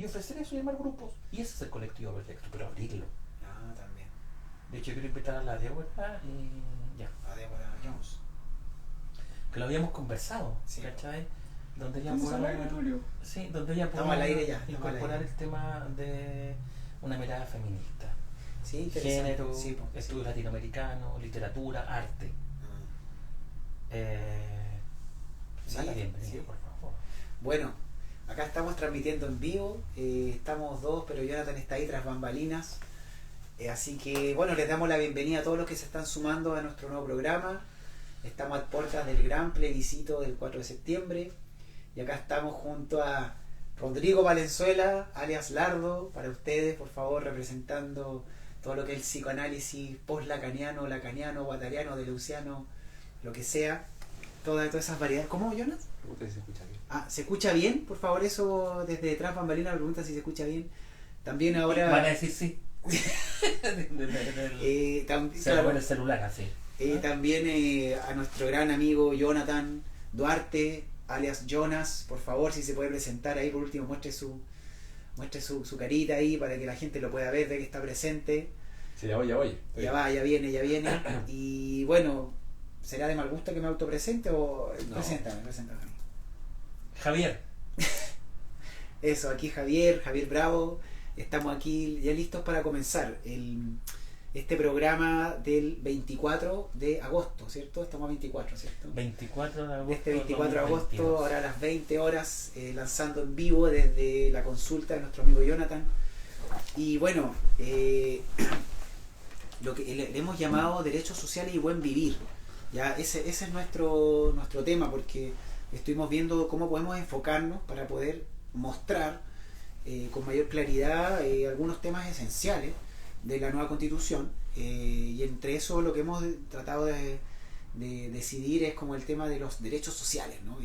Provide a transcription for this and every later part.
y ofrecer eso y llamar grupos. Y ese es el colectivo proyecto, pero abrirlo. Ah, también. De hecho, yo quiero invitar a la Débora y ya. A Deborah Jones. Que lo habíamos conversado, Sí. ¿cachai? Donde ella Estamos pueda, al aire, Tulio. sí, donde ella Estamos pueda al aire ya, estamos al incorporar aire. el tema de una mirada feminista. Sí, interesante. Género, Sí, porque estudio latinoamericano, literatura, arte. Sí, Vale, bienvenido, sí. por favor. Bueno, acá estamos transmitiendo en vivo. Estamos dos, pero Jonathan está ahí tras bambalinas. Así que, bueno, les damos la bienvenida a todos los que se están sumando a nuestro nuevo programa. Estamos a puertas del gran plebiscito del 4 de septiembre. Y acá estamos junto a Rodrigo Valenzuela, alias Lardo, para ustedes, por favor, representando todo lo que es el psicoanálisis post-lacaniano, lacaniano, guattariano, deleuziano, lo que sea. Todas esas variedades. ¿Cómo, Jonas? Pregunta si se escucha bien. Ah, ¿se escucha bien? Por favor, eso desde detrás bambalina me pregunta si se escucha bien. También ahora... Van a decir sí. Claro, el celular, así. también a nuestro gran amigo Jonathan Duarte, alias Jonas, por favor, si se puede presentar ahí, por último, muestre su carita ahí para que la gente lo pueda ver, de que está presente. Sí, ya voy. Ya viene. Y bueno, ¿será de mal gusto que me autopresente o No. Preséntame. Javier. Eso, aquí Javier Bravo. Estamos aquí ya listos para comenzar este programa del 24 de agosto, ¿cierto? Estamos a 24, ¿cierto? 24 de agosto. Este 24 de agosto, 2022. ahora a las 20 horas, lanzando en vivo desde la consulta de nuestro amigo Jonathan. Y bueno, lo que le hemos llamado derechos sociales y buen vivir. Ya ese es nuestro tema, porque estuvimos viendo cómo podemos enfocarnos para poder mostrar con mayor claridad algunos temas esenciales de la nueva constitución, y entre eso lo que hemos tratado de decidir es como el tema de los derechos sociales, ¿no?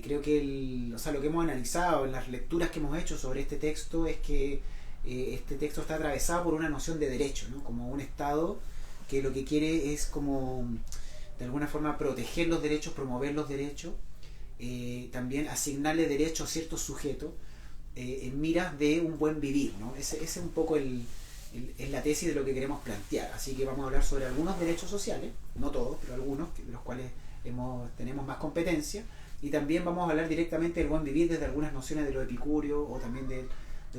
Creo que lo que hemos analizado en las lecturas que hemos hecho sobre este texto es que este texto está atravesado por una noción de derecho, ¿no? Como un Estado que lo que quiere es como de alguna forma proteger los derechos, promover los derechos, también asignarle derechos a ciertos sujetos en miras de un buen vivir, ¿no? Ese es un poco es la tesis de lo que queremos plantear. Así que vamos a hablar sobre algunos derechos sociales, no todos, pero algunos, de los cuales tenemos más competencia, y también vamos a hablar directamente del buen vivir desde algunas nociones de los epicúreos, o también de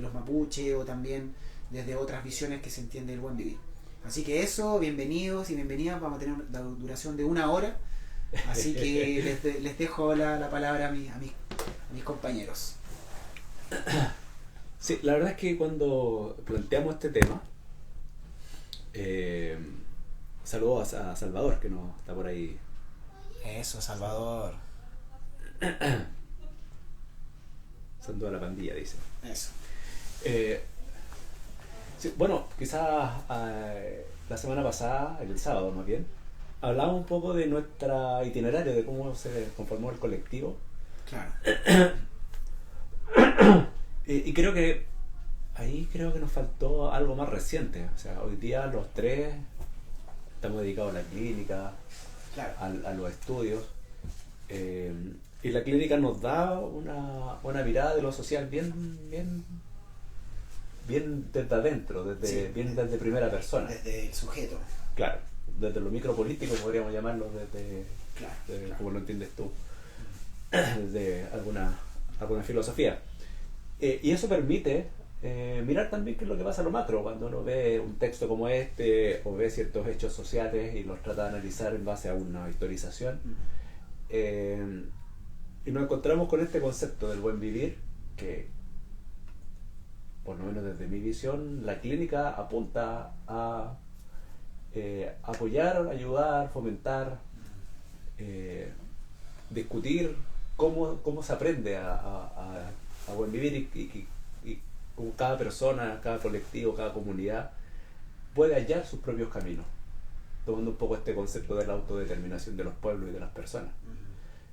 los mapuches, o también desde otras visiones que se entiende el buen vivir. Así que eso, bienvenidos y bienvenidas, vamos a tener una duración de 1 hora, así que les dejo la palabra a mis compañeros. Sí, la verdad es que cuando planteamos este tema, saludos a Salvador, que no está por ahí. Eso, Salvador. Saludos a la pandilla, dice. Eso. Sí, bueno, quizás la semana pasada, el sábado más bien, hablamos un poco de nuestra itinerario, de cómo se conformó el colectivo. Claro. Y creo que nos faltó algo más reciente. O sea, hoy día los tres estamos dedicados a la clínica, Claro. a los estudios, y la clínica nos da una mirada de lo social bien desde adentro, Sí. bien desde primera persona. Desde el sujeto. Claro, desde lo micropolítico podríamos llamarlo, Claro. como lo entiendes tú, desde alguna filosofía. Y eso permite mirar también qué es lo que pasa a lo macro, cuando uno ve un texto como este o ve ciertos hechos sociales y los trata de analizar en base a una historización. Y nos encontramos con este concepto del buen vivir, que por lo menos desde mi visión la clínica apunta a apoyar, ayudar, fomentar, discutir cómo se aprende a buen vivir, y cómo cada persona, cada colectivo, cada comunidad puede hallar sus propios caminos, tomando un poco este concepto de la autodeterminación de los pueblos y de las personas,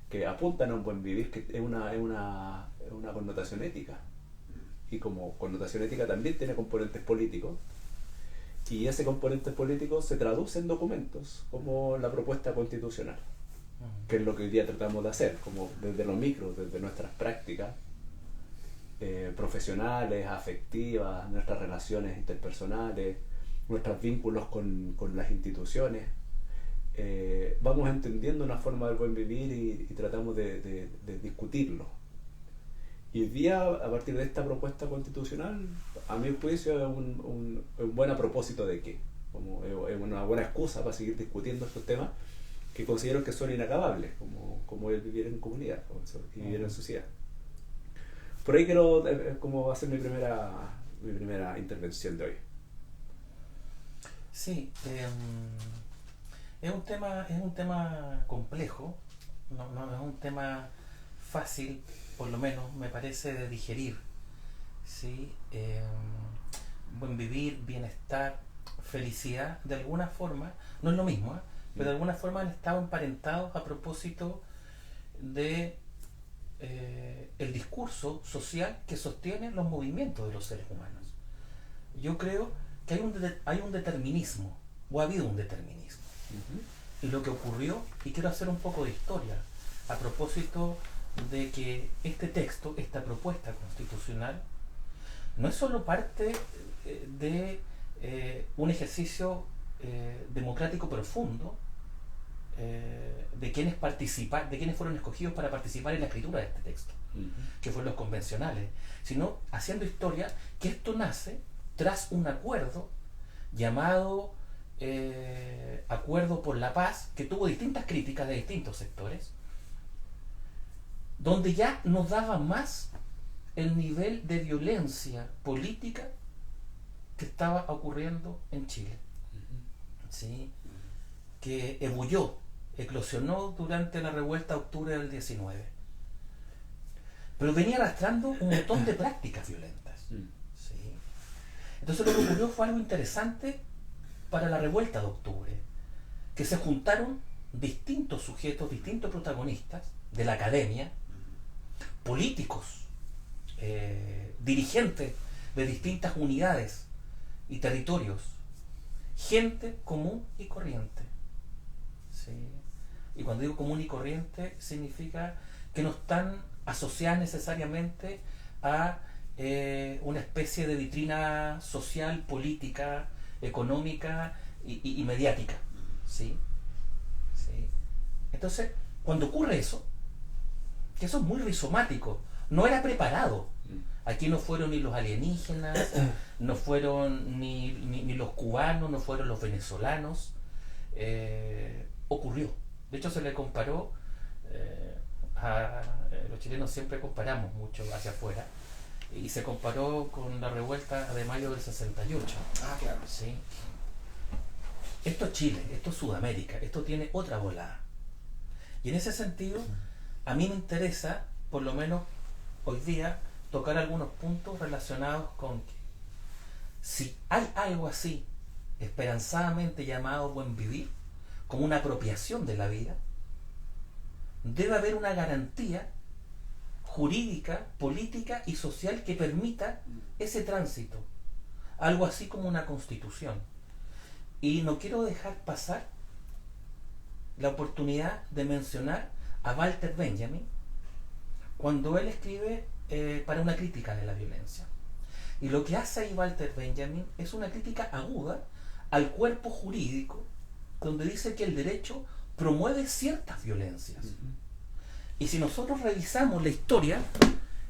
que apuntan a un buen vivir, que es una connotación ética, y como connotación ética también tiene componentes políticos, y ese componente político se traduce en documentos como la propuesta constitucional, que es lo que hoy día tratamos de hacer, como desde lo micro, desde nuestras prácticas, profesionales, afectivas, nuestras relaciones interpersonales, nuestros vínculos con las instituciones. Vamos entendiendo una forma del buen vivir y tratamos de discutirlo. Y hoy día, a partir de esta propuesta constitucional, a mi juicio es un buen a propósito de qué. Es una buena excusa para seguir discutiendo estos temas que considero que son inacabables, como el vivir en comunidad y vivir en sociedad. Por ahí quiero, como va a ser mi primera intervención de hoy. Sí, es un tema complejo, no es un tema fácil, por lo menos me parece, de digerir. ¿Sí? Buen vivir, bienestar, felicidad, de alguna forma, no es lo mismo, pero de alguna forma han estado emparentados a propósito de el discurso social que sostiene los movimientos de los seres humanos. Yo creo que hay un determinismo, o ha habido un determinismo. Y lo que ocurrió, y quiero hacer un poco de historia a propósito de que este texto, esta propuesta constitucional, no es solo parte de un ejercicio democrático profundo de quienes fueron escogidos para participar en la escritura de este texto, que fueron los convencionales, sino haciendo historia que esto nace tras un acuerdo llamado Acuerdo por la Paz, que tuvo distintas críticas de distintos sectores, donde ya no daba más el nivel de violencia política que estaba ocurriendo en Chile, ¿sí? Que eclosionó durante la revuelta de octubre del 19, pero venía arrastrando un montón de prácticas violentas, ¿sí? Entonces lo que ocurrió fue algo interesante para la revuelta de octubre, que se juntaron distintos sujetos, distintos protagonistas de la academia, políticos, dirigentes de distintas unidades y territorios, gente común y corriente, ¿sí? Y cuando digo común y corriente significa que no están asociadas necesariamente a una especie de vitrina social, política, económica y mediática, ¿sí? ¿Sí? Entonces, cuando ocurre eso, que eso es muy rizomático, no era preparado. Aquí no fueron ni los alienígenas, no fueron ni los cubanos, no fueron los venezolanos. Ocurrió. De hecho, se le comparó, los chilenos siempre comparamos mucho hacia afuera, y se comparó con la revuelta de mayo del 68. Ah, claro. ¿Sí? Esto es Chile, esto es Sudamérica, esto tiene otra volada. Y en ese sentido, a mí me interesa, por lo menos hoy día, tocar algunos puntos relacionados con que si hay algo así, esperanzadamente llamado buen vivir, como una apropiación de la vida, debe haber una garantía jurídica, política y social que permita ese tránsito, algo así como una constitución. Y no quiero dejar pasar la oportunidad de mencionar a Walter Benjamin cuando él escribe para una crítica de la violencia. Y lo que hace ahí Walter Benjamin es una crítica aguda al cuerpo jurídico, donde dice que el derecho promueve ciertas violencias. Y si nosotros revisamos la historia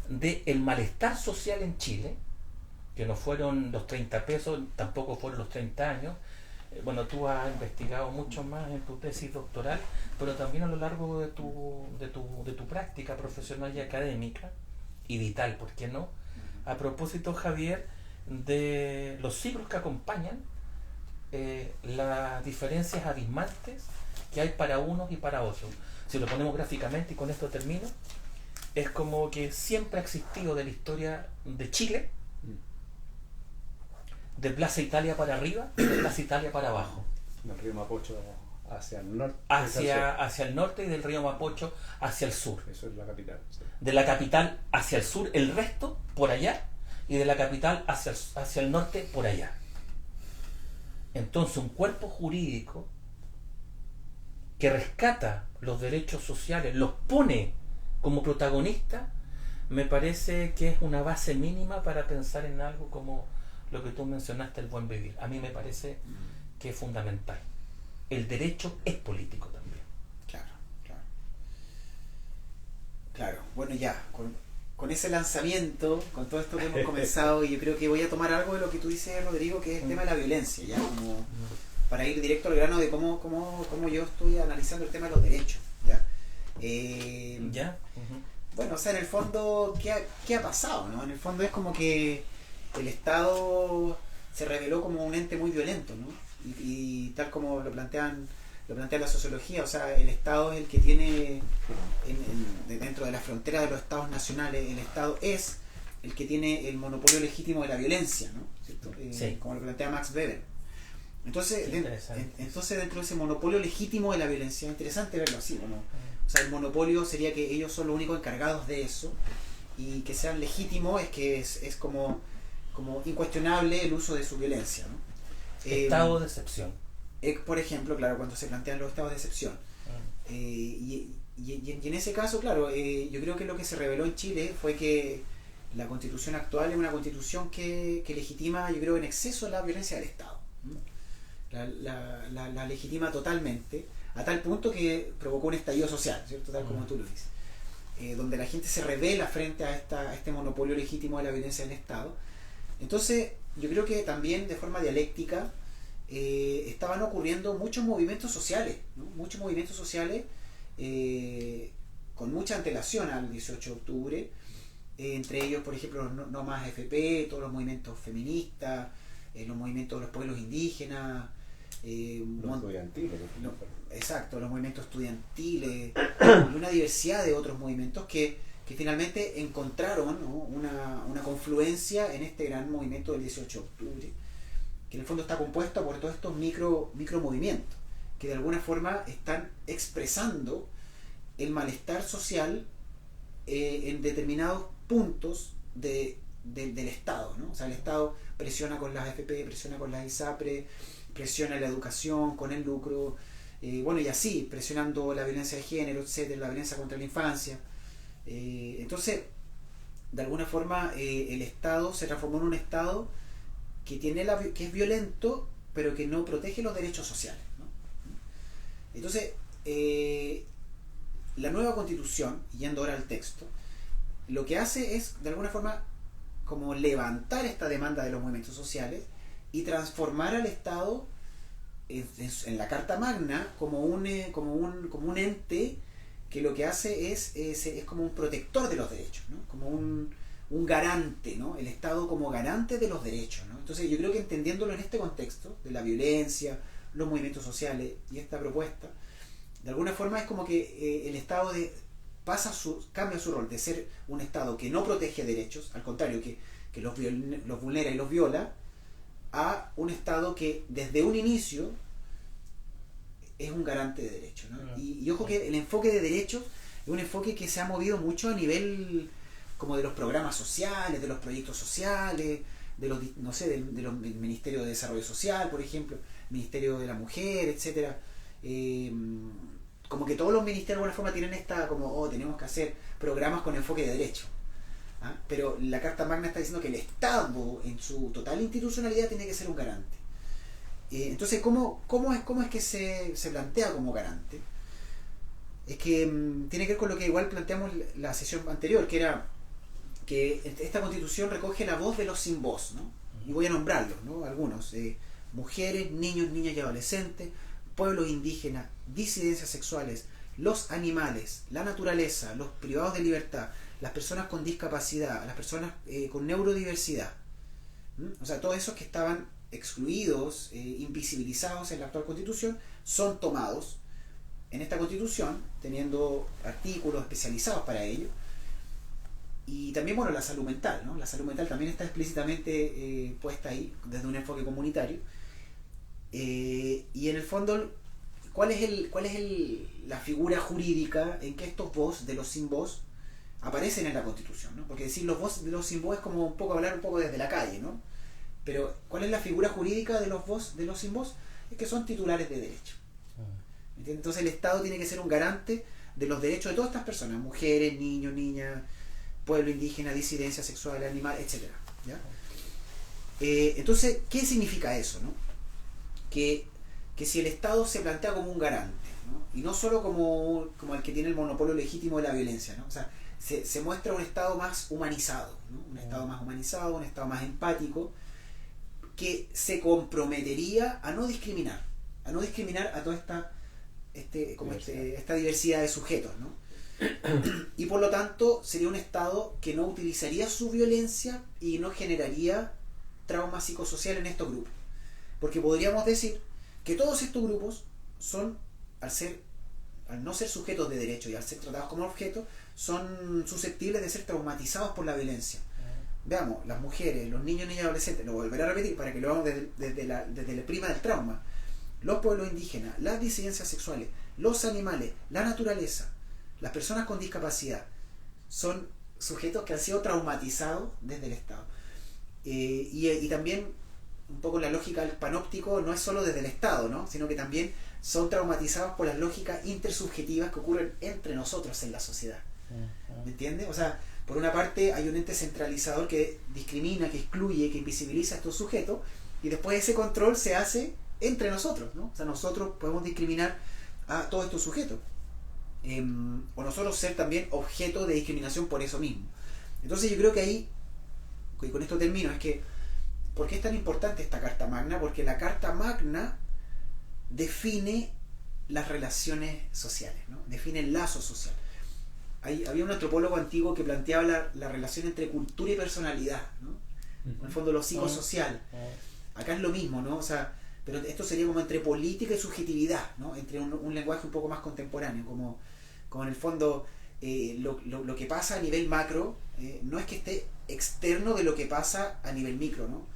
del malestar social en Chile, que no fueron los 30 pesos, tampoco fueron los 30 años, bueno, tú has investigado mucho más en tu tesis doctoral, pero también a lo largo de tu práctica profesional y académica, y vital, ¿por qué no? A propósito, Javier, de los siglos que acompañan las diferencias abismantes que hay para unos y para otros. Si lo ponemos gráficamente, y con esto termino, es como que siempre ha existido de la historia de Chile, de Plaza Italia para arriba y de Plaza Italia para abajo. Del río Mapocho hacia el norte. Hacia el norte y del río Mapocho hacia el sur. Eso es la capital. Sí. De la capital hacia el sur, el resto por allá, y de la capital hacia el norte por allá. Entonces, un cuerpo jurídico que rescata los derechos sociales, los pone como protagonistas, me parece que es una base mínima para pensar en algo como lo que tú mencionaste, el buen vivir. A mí me parece que es fundamental. El derecho es político también. Claro, claro. Claro, bueno, ya, con ese lanzamiento, con todo esto que hemos comenzado, y yo creo que voy a tomar algo de lo que tú dices, Rodrigo, que es el tema de la violencia, ya, como para ir directo al grano de cómo yo estoy analizando el tema de los derechos, ¿ya? ¿Ya? Bueno, o sea, en el fondo, ¿qué ha pasado, no? En el fondo es como que el Estado se reveló como un ente muy violento, ¿no? Y tal como lo plantea la sociología, o sea, el Estado es el que tiene, dentro de las fronteras de los Estados nacionales, el Estado es el que tiene el monopolio legítimo de la violencia, ¿no? ¿Cierto? Sí. Como lo plantea Max Weber. Entonces, Interesante. dentro de ese monopolio legítimo de la violencia, es interesante verlo así, ¿no? O sea, el monopolio sería que ellos son los únicos encargados de eso, y que sean legítimos es que es como incuestionable el uso de su violencia, ¿no? Estado de excepción. Por ejemplo, claro, cuando se plantean los estados de excepción. Y en ese caso, claro, yo creo que lo que se reveló en Chile fue que la constitución actual es una constitución que legitima, yo creo, en exceso la violencia del Estado. La legitima totalmente, a tal punto que provocó un estallido social, ¿cierto? Tal como tú lo dices. Donde la gente se revela frente a este monopolio legítimo de la violencia del Estado. Entonces, yo creo que también de forma dialéctica estaban ocurriendo muchos movimientos sociales, ¿no? Muchos movimientos sociales con mucha antelación al 18 de octubre, entre ellos, por ejemplo, no más FP, todos los movimientos feministas, los movimientos de los pueblos indígenas, los estudiantiles. Exacto, los movimientos estudiantiles y una diversidad de otros movimientos que finalmente encontraron, ¿no? una confluencia en este gran movimiento del 18 de octubre, que en el fondo está compuesto por todos estos micro movimientos que de alguna forma están expresando el malestar social en determinados puntos del Estado, ¿no? O sea, el Estado presiona con las AFP, presiona con las ISAPRE, presiona la educación con el lucro, bueno, y así, presionando la violencia de género, etcétera, la violencia contra la infancia. Entonces, de alguna forma, el Estado se transformó en un Estado que es violento, pero que no protege los derechos sociales, ¿no? Entonces, la nueva Constitución, yendo ahora al texto, lo que hace es, de alguna forma, como levantar esta demanda de los movimientos sociales y transformar al Estado en la Carta Magna como un ente que lo que hace es como un protector de los derechos, ¿no? Como un garante, ¿no? El Estado como garante de los derechos, ¿no? Entonces yo creo que entendiéndolo en este contexto de la violencia, los movimientos sociales y esta propuesta, de alguna forma es como que el Estado cambia su rol de ser un Estado que no protege derechos, al contrario, que los vulnera y los viola, a un Estado que desde un inicio es un garante de derechos, ¿no? Y ojo que el enfoque de derechos es un enfoque que se ha movido mucho a nivel como de los programas sociales, de los proyectos sociales, de los, no sé, del Ministerio de Desarrollo Social, por ejemplo, Ministerio de la Mujer, etcétera. Como que todos los ministerios de alguna forma tienen tenemos que hacer programas con enfoque de derecho. ¿Ah? Pero la Carta Magna está diciendo que el Estado en su total institucionalidad tiene que ser un garante. Entonces, ¿cómo es que se plantea como garante? Es que tiene que ver con lo que igual planteamos la sesión anterior, que era que esta Constitución recoge la voz de los sin voz, ¿no? Y voy a nombrarlos, ¿no? Algunos: mujeres, niños, niñas y adolescentes, pueblos indígenas, disidencias sexuales, los animales, la naturaleza, los privados de libertad, las personas con discapacidad, las personas con neurodiversidad. O sea, todos esos que estaban excluidos, invisibilizados en la actual Constitución, son tomados en esta Constitución, teniendo artículos especializados para ello. Y también, bueno, la salud mental, ¿no? La salud mental también está explícitamente puesta ahí desde un enfoque comunitario. Y en el fondo, ¿cuál es la figura jurídica en que estos voz de los sin voz aparecen en la Constitución, ¿no? Porque decir los voz de los sin voz es como un poco hablar un poco desde la calle, ¿no? Pero ¿cuál es la figura jurídica de los voz de los sin voz? Es que son titulares de derecho. ¿Entiendes? Entonces el Estado tiene que ser un garante de los derechos de todas estas personas, mujeres, niños, niñas, pueblo indígena, disidencia sexual, animal, etc. ¿Ya? Entonces, ¿qué significa eso? ¿No? Que si el Estado se plantea como un garante, ¿no? Y no solo como el que tiene el monopolio legítimo de la violencia, ¿no? O sea, se muestra un Estado más humanizado, ¿no? Un Estado más humanizado, un Estado más empático, que se comprometería a no discriminar a toda esta diversidad de sujetos, ¿no? Y por lo tanto sería un Estado que no utilizaría su violencia y no generaría trauma psicosocial en estos grupos, porque podríamos decir que todos estos grupos son, al no ser sujetos de derecho y al ser tratados como objetos, son susceptibles de ser traumatizados por la violencia. Veamos, las mujeres, los niños, niñas y adolescentes, lo volveré a repetir para que lo veamos desde la prima del trauma, los pueblos indígenas, las disidencias sexuales, los animales, la naturaleza, las personas con discapacidad, son sujetos que han sido traumatizados desde el Estado. Y también, un poco la lógica del panóptico, no es solo desde el Estado, ¿no? Sino que también son traumatizados por las lógicas intersubjetivas que ocurren entre nosotros en la sociedad. ¿Me entiendes? O sea, por una parte hay un ente centralizador que discrimina, que excluye, que invisibiliza a estos sujetos, y después ese control se hace entre nosotros, ¿no? O sea, nosotros podemos discriminar a todos estos sujetos. O nosotros ser también objeto de discriminación por eso mismo. Entonces yo creo que ahí, y con esto termino, es que ¿por qué es tan importante esta Carta Magna? Porque la Carta Magna define las relaciones sociales, ¿no? Define el lazo social. Había un antropólogo antiguo que planteaba la relación entre cultura y personalidad, ¿no? En el fondo lo psicosocial. Acá es lo mismo, ¿no? O sea, pero esto sería como entre política y subjetividad, ¿no? Entre un lenguaje un poco más contemporáneo, como en el fondo lo que pasa a nivel macro no es que esté externo de lo que pasa a nivel micro, ¿no?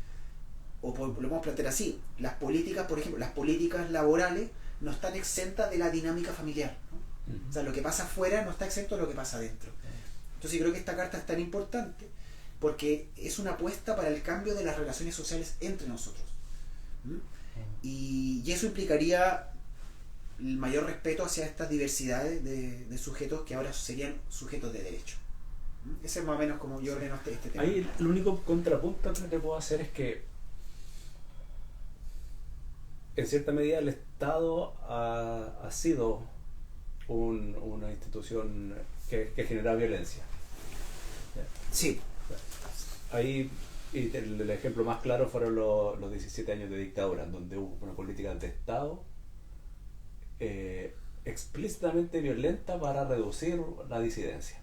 O lo podemos plantear así: las políticas, por ejemplo, las políticas laborales no están exentas de la dinámica familiar, ¿no? O sea, lo que pasa afuera no está exento de lo que pasa adentro. Entonces yo creo que esta carta es tan importante porque es una apuesta para el cambio de las relaciones sociales entre nosotros. Y eso implicaría el mayor respeto hacia estas diversidades de sujetos que ahora serían sujetos de derecho. Ese es más o menos como yo ordeno este tema. Ahí el único contrapunto que te puedo hacer es que en cierta medida el Estado ha sido una institución que genera violencia. Sí. Ahí, y el ejemplo más claro fueron los 17 años de dictadura, en donde hubo una política de Estado explícitamente violenta para reducir la disidencia.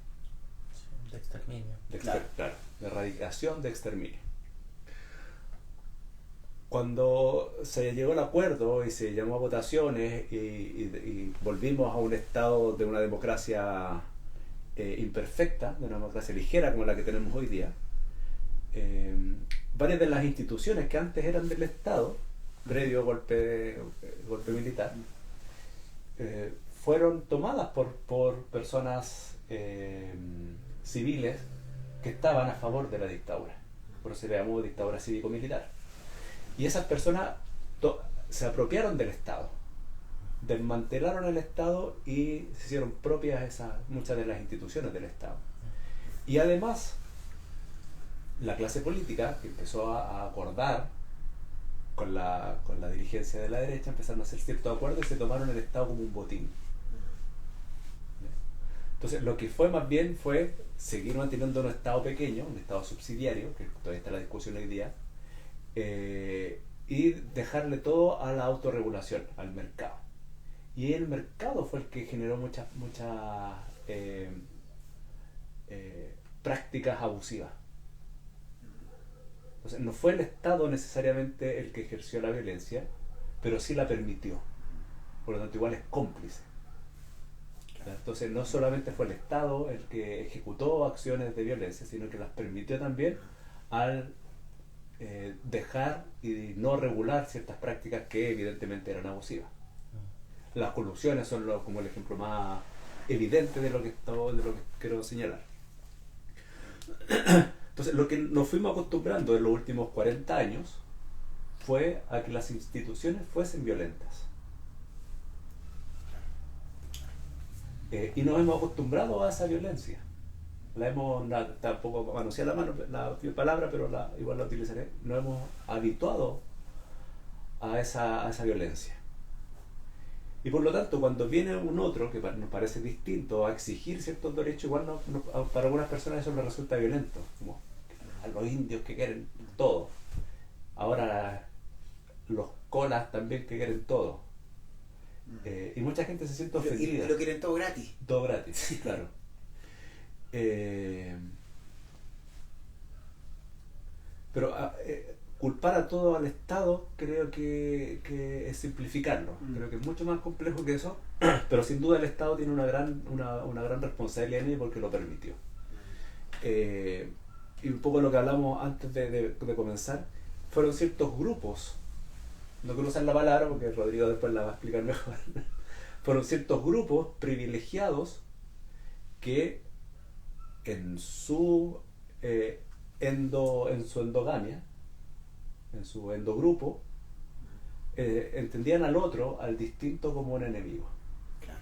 De exterminio. Claro, de erradicación, de exterminio. Cuando se llegó al acuerdo y se llamó a votaciones y volvimos a un estado de una democracia imperfecta, de una democracia ligera como la que tenemos hoy día, varias de las instituciones que antes eran del Estado, previo golpe militar, fueron tomadas por personas civiles que estaban a favor de la dictadura. Por eso se le llamó dictadura cívico-militar. Y esas personas se apropiaron del Estado, desmantelaron el Estado y se hicieron propias muchas de las instituciones del Estado. Y además, la clase política, que empezó a acordar con la dirigencia de la derecha, empezaron a hacer ciertos acuerdos y se tomaron el Estado como un botín. Entonces, lo que fue más bien fue seguir manteniendo un Estado pequeño, un Estado subsidiario, que todavía está en la discusión hoy día, y dejarle todo a la autorregulación, al mercado. Y el mercado fue el que generó muchas prácticas abusivas. Entonces, no fue el Estado necesariamente el que ejerció la violencia, pero sí la permitió. Por lo tanto, igual es cómplice. Entonces, no solamente fue el Estado el que ejecutó acciones de violencia, sino que las permitió también al dejar y no regular ciertas prácticas que evidentemente eran abusivas. Las colusiones son como el ejemplo más evidente de lo que quiero señalar. Entonces, lo que nos fuimos acostumbrando en los últimos 40 años fue a que las instituciones fuesen violentas. Y nos hemos acostumbrado a esa violencia. tampoco manosear la palabra, pero igual la utilizaré, nos hemos habituado a esa violencia. Y por lo tanto, cuando viene un otro que nos parece distinto a exigir ciertos derechos, igual para algunas personas eso les resulta violento, como a los indios que quieren todo. Ahora los colas también que quieren todo. Y mucha gente se siente ofendida. Pero quieren todo gratis. Todo gratis, claro. Pero culpar a todo al Estado creo que es simplificarlo. Creo que es mucho más complejo que eso, pero sin duda el Estado tiene una gran responsabilidad en ello porque lo permitió. Y un poco lo que hablamos antes de comenzar, fueron ciertos grupos, no quiero usar la palabra porque Rodrigo después la va a explicar mejor, fueron ciertos grupos privilegiados que en su endogamia, en su endogrupo, entendían al otro, al distinto, como un enemigo. Claro.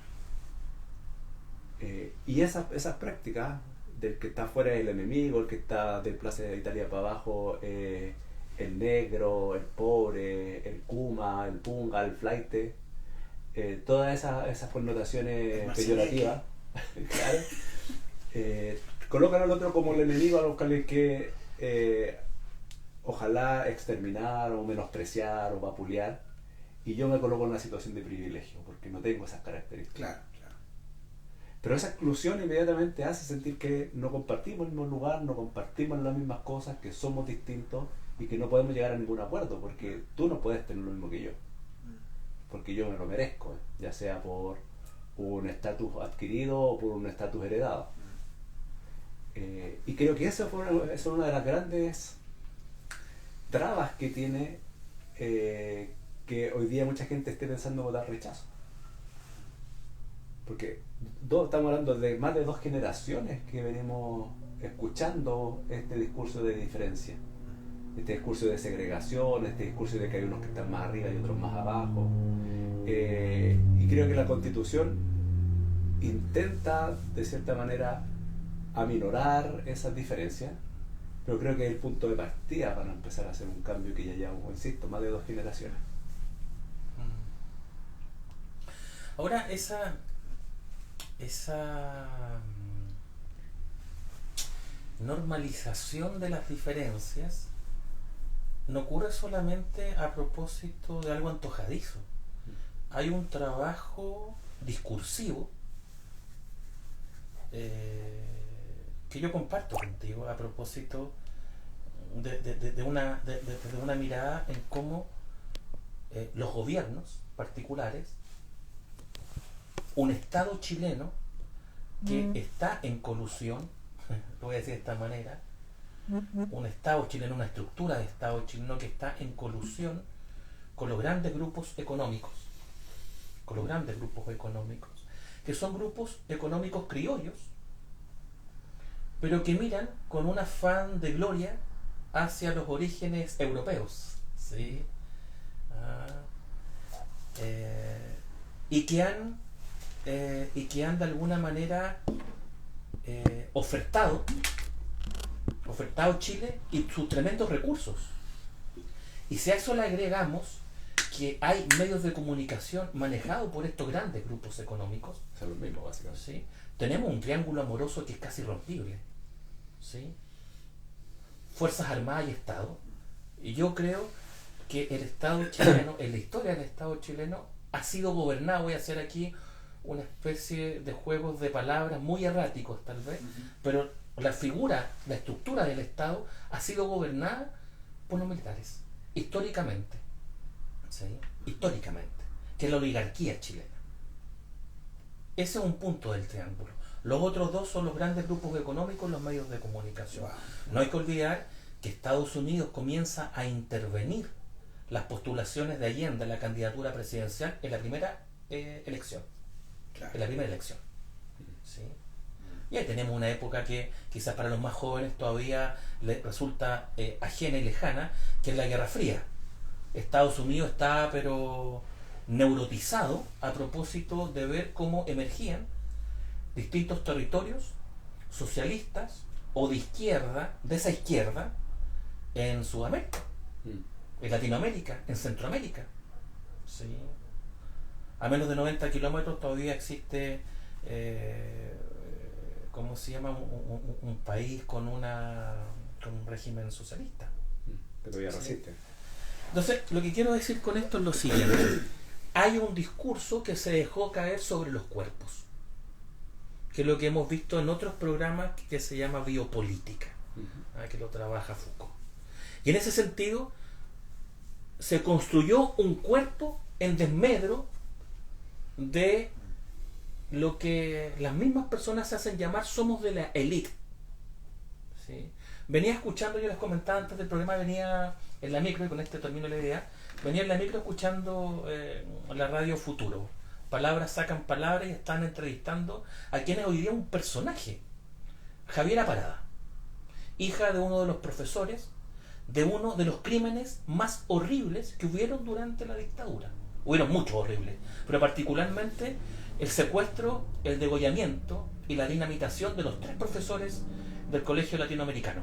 Y esas prácticas del que está fuera el enemigo, el que está del Plaza de Italia para abajo, el negro, el pobre, el kuma, el punga, el flaite, todas esas connotaciones peyorativas, claro, colocan al otro como el enemigo, a los que ojalá exterminar o menospreciar o vapulear, y yo me coloco en una situación de privilegio porque no tengo esas características. Claro. Pero esa exclusión inmediatamente hace sentir que no compartimos el mismo lugar, no compartimos las mismas cosas, que somos distintos y que no podemos llegar a ningún acuerdo porque tú no puedes tener lo mismo que yo, porque yo me lo merezco, ya sea por un estatus adquirido o por un estatus heredado. Y creo que esa es una de las grandes trabas que tiene que hoy día mucha gente esté pensando en votar rechazo. Porque estamos hablando de más de 2 generaciones que venimos escuchando este discurso de diferencia, este discurso de segregación, este discurso de que hay unos que están más arriba y otros más abajo. Y creo que la Constitución intenta de cierta manera aminorar esas diferencias, pero creo que es el punto de partida para empezar a hacer un cambio que ya llevamos, insisto, más de 2 generaciones. Ahora, esa normalización de las diferencias no ocurre solamente a propósito de algo antojadizo. Hay un trabajo discursivo que yo comparto contigo a propósito de una mirada en cómo los gobiernos particulares, un Estado chileno que está en colusión, lo voy a decir de esta manera, un Estado chileno, una estructura de Estado chileno que está en colusión con los grandes grupos económicos, que son grupos económicos criollos, pero que miran con un afán de gloria hacia los orígenes europeos, ¿sí? Y que han de alguna manera ofertado Chile y sus tremendos recursos. Y si a eso le agregamos que hay medios de comunicación manejados por estos grandes grupos económicos, Son los mismos, básicamente. ¿sí? Tenemos un triángulo amoroso que es casi rompible, ¿sí? Fuerzas Armadas y Estado. Y yo creo que el Estado chileno, en la historia del Estado chileno, ha sido gobernado, voy a hacer aquí una especie de juegos de palabras muy erráticos tal vez, pero la estructura del Estado ha sido gobernada por los militares, históricamente, ¿sí? Históricamente, que es la oligarquía chilena. Ese es un punto del triángulo. Los otros 2 son los grandes grupos económicos, los medios de comunicación. No hay que olvidar que Estados Unidos comienza a intervenir las postulaciones de Allende a la candidatura presidencial en la primera elección. Claro. En la primera elección. ¿Sí? Y ahí tenemos una época que quizás para los más jóvenes todavía les resulta ajena y lejana, que es la Guerra Fría. Estados Unidos está pero neurotizado a propósito de ver cómo emergían distintos territorios socialistas o de izquierda, de esa izquierda, en Sudamérica, en Latinoamérica, en Centroamérica. ¿Sí? A menos de 90 kilómetros todavía existe, ¿cómo se llama? Un país con un régimen socialista. Que todavía Sí. resiste. Entonces, lo que quiero decir con esto es lo siguiente. Hay un discurso que se dejó caer sobre los cuerpos, que es lo que hemos visto en otros programas que se llama biopolítica, que lo trabaja Foucault. Y en ese sentido, se construyó un cuerpo en desmedro de lo que las mismas personas se hacen llamar somos de la élite. ¿Sí? Venía escuchando, yo les comentaba antes del programa, venía en la micro, y con este termino la idea, venía en la micro escuchando la radio Futuro. Palabras sacan palabras y están entrevistando a quien es hoy día un personaje. Javiera Parada, hija de uno de los profesores de uno de los crímenes más horribles que hubieron durante la dictadura. Hubieron muchos horribles, pero particularmente el secuestro, el degollamiento y la dinamitación de los 3 profesores del Colegio Latinoamericano,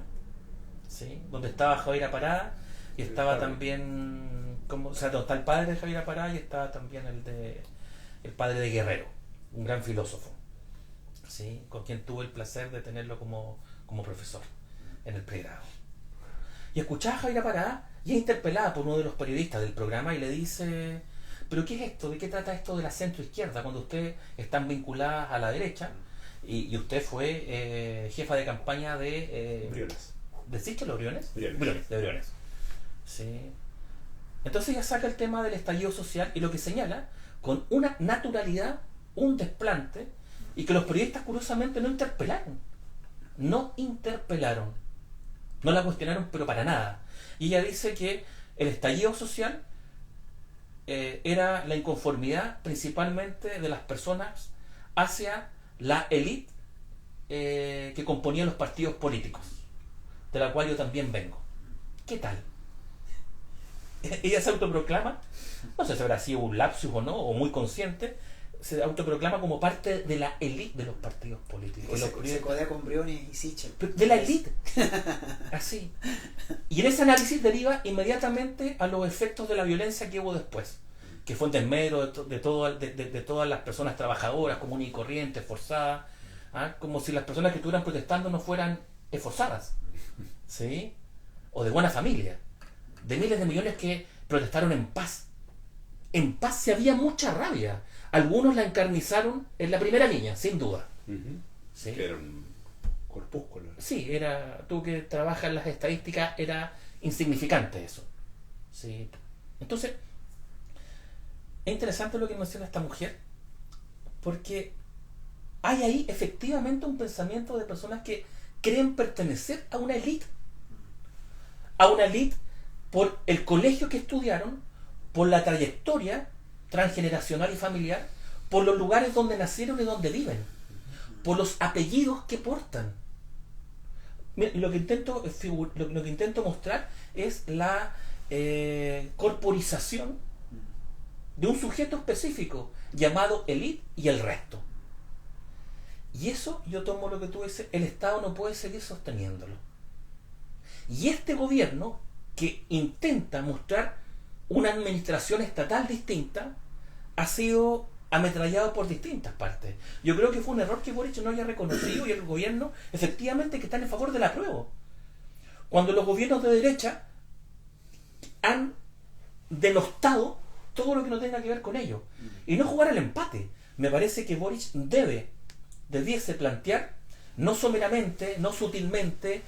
¿sí? Donde estaba Javiera Parada y estaba también, o sea, donde está el padre de Javiera Parada y estaba también el padre de Guerrero, un gran filósofo, ¿sí? Con quien tuve el placer de tenerlo como profesor en el pregrado. Y escuchaba a Javiera Parada y es interpelada por uno de los periodistas del programa y le dice: ¿pero qué es esto? ¿De qué trata esto de la centro-izquierda cuando ustedes están vinculadas a la derecha? Y usted fue jefa de campaña de... Briones. ¿De Sichel o Briones? Briones. De Briones. Sí. Entonces ella saca el tema del estallido social y lo que señala con una naturalidad, un desplante, y que los periodistas curiosamente no interpelaron. No la cuestionaron, pero para nada. Y ella dice que el estallido social era la inconformidad principalmente de las personas hacia la élite que componía los partidos políticos, de la cual yo también vengo. ¿Qué tal? Ella se autoproclama, no sé si habrá sido un lapsus o no, o muy consciente, se autoproclama como parte de la élite de los partidos políticos. Se codea con Briones y Sichel. De la élite. Así. Y en ese análisis deriva inmediatamente a los efectos de la violencia que hubo después, que fue un desmedro de todas las personas trabajadoras, comunes y corrientes, forzadas, como si las personas que estuvieran protestando no fueran esforzadas, ¿sí? O de buena familia, de miles de millones que protestaron en paz. En paz, si había mucha rabia. Algunos la encarnizaron en la primera línea, sin duda. ¿Sí? Que era un corpúsculo. Sí, tú que trabajas en las estadísticas, era insignificante eso. ¿Sí? Entonces, es interesante lo que menciona esta mujer, porque hay ahí efectivamente un pensamiento de personas que creen pertenecer a una élite. A una élite por el colegio que estudiaron, por la trayectoria transgeneracional y familiar, por los lugares donde nacieron y donde viven, por los apellidos que portan. Lo que intento mostrar es la corporización de un sujeto específico llamado élite y el resto. Y eso, yo tomo lo que tú dices, el Estado no puede seguir sosteniéndolo. Y este gobierno que intenta mostrar una administración estatal distinta ha sido ametrallado por distintas partes. Yo creo que fue un error que Boric no haya reconocido y el gobierno efectivamente que están en favor del apruebo. Cuando los gobiernos de derecha han denostado todo lo que no tenga que ver con ello y no jugar al empate. Me parece que Boric debiese plantear, no someramente, no sutilmente,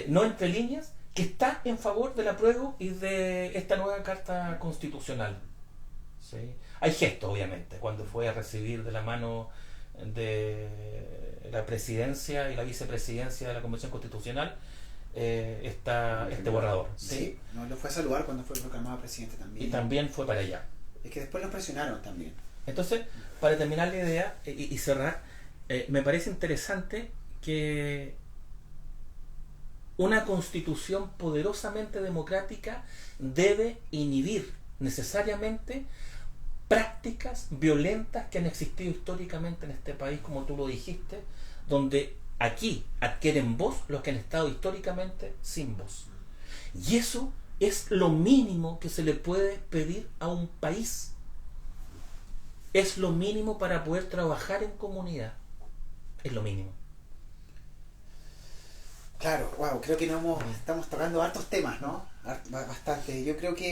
no entre líneas, que está en favor del apruebo y de esta nueva carta constitucional. ¿Sí? Hay gestos, obviamente, cuando fue a recibir de la mano de la presidencia y la vicepresidencia de la Convención Constitucional este borrador. ¿Sí? Sí, no lo fue a saludar cuando fue proclamado presidente también. Y también fue para allá. Es que después lo presionaron también. Entonces, para terminar la idea y cerrar, me parece interesante que una constitución poderosamente democrática debe inhibir necesariamente prácticas violentas que han existido históricamente en este país, como tú lo dijiste, donde Aquí adquieren voz los que han estado históricamente sin voz. Y eso es lo mínimo que se le puede pedir a un país. Es lo mínimo para poder trabajar en comunidad. Es lo mínimo. Claro, wow, creo que estamos tocando hartos temas, ¿no? Bastante. Yo creo que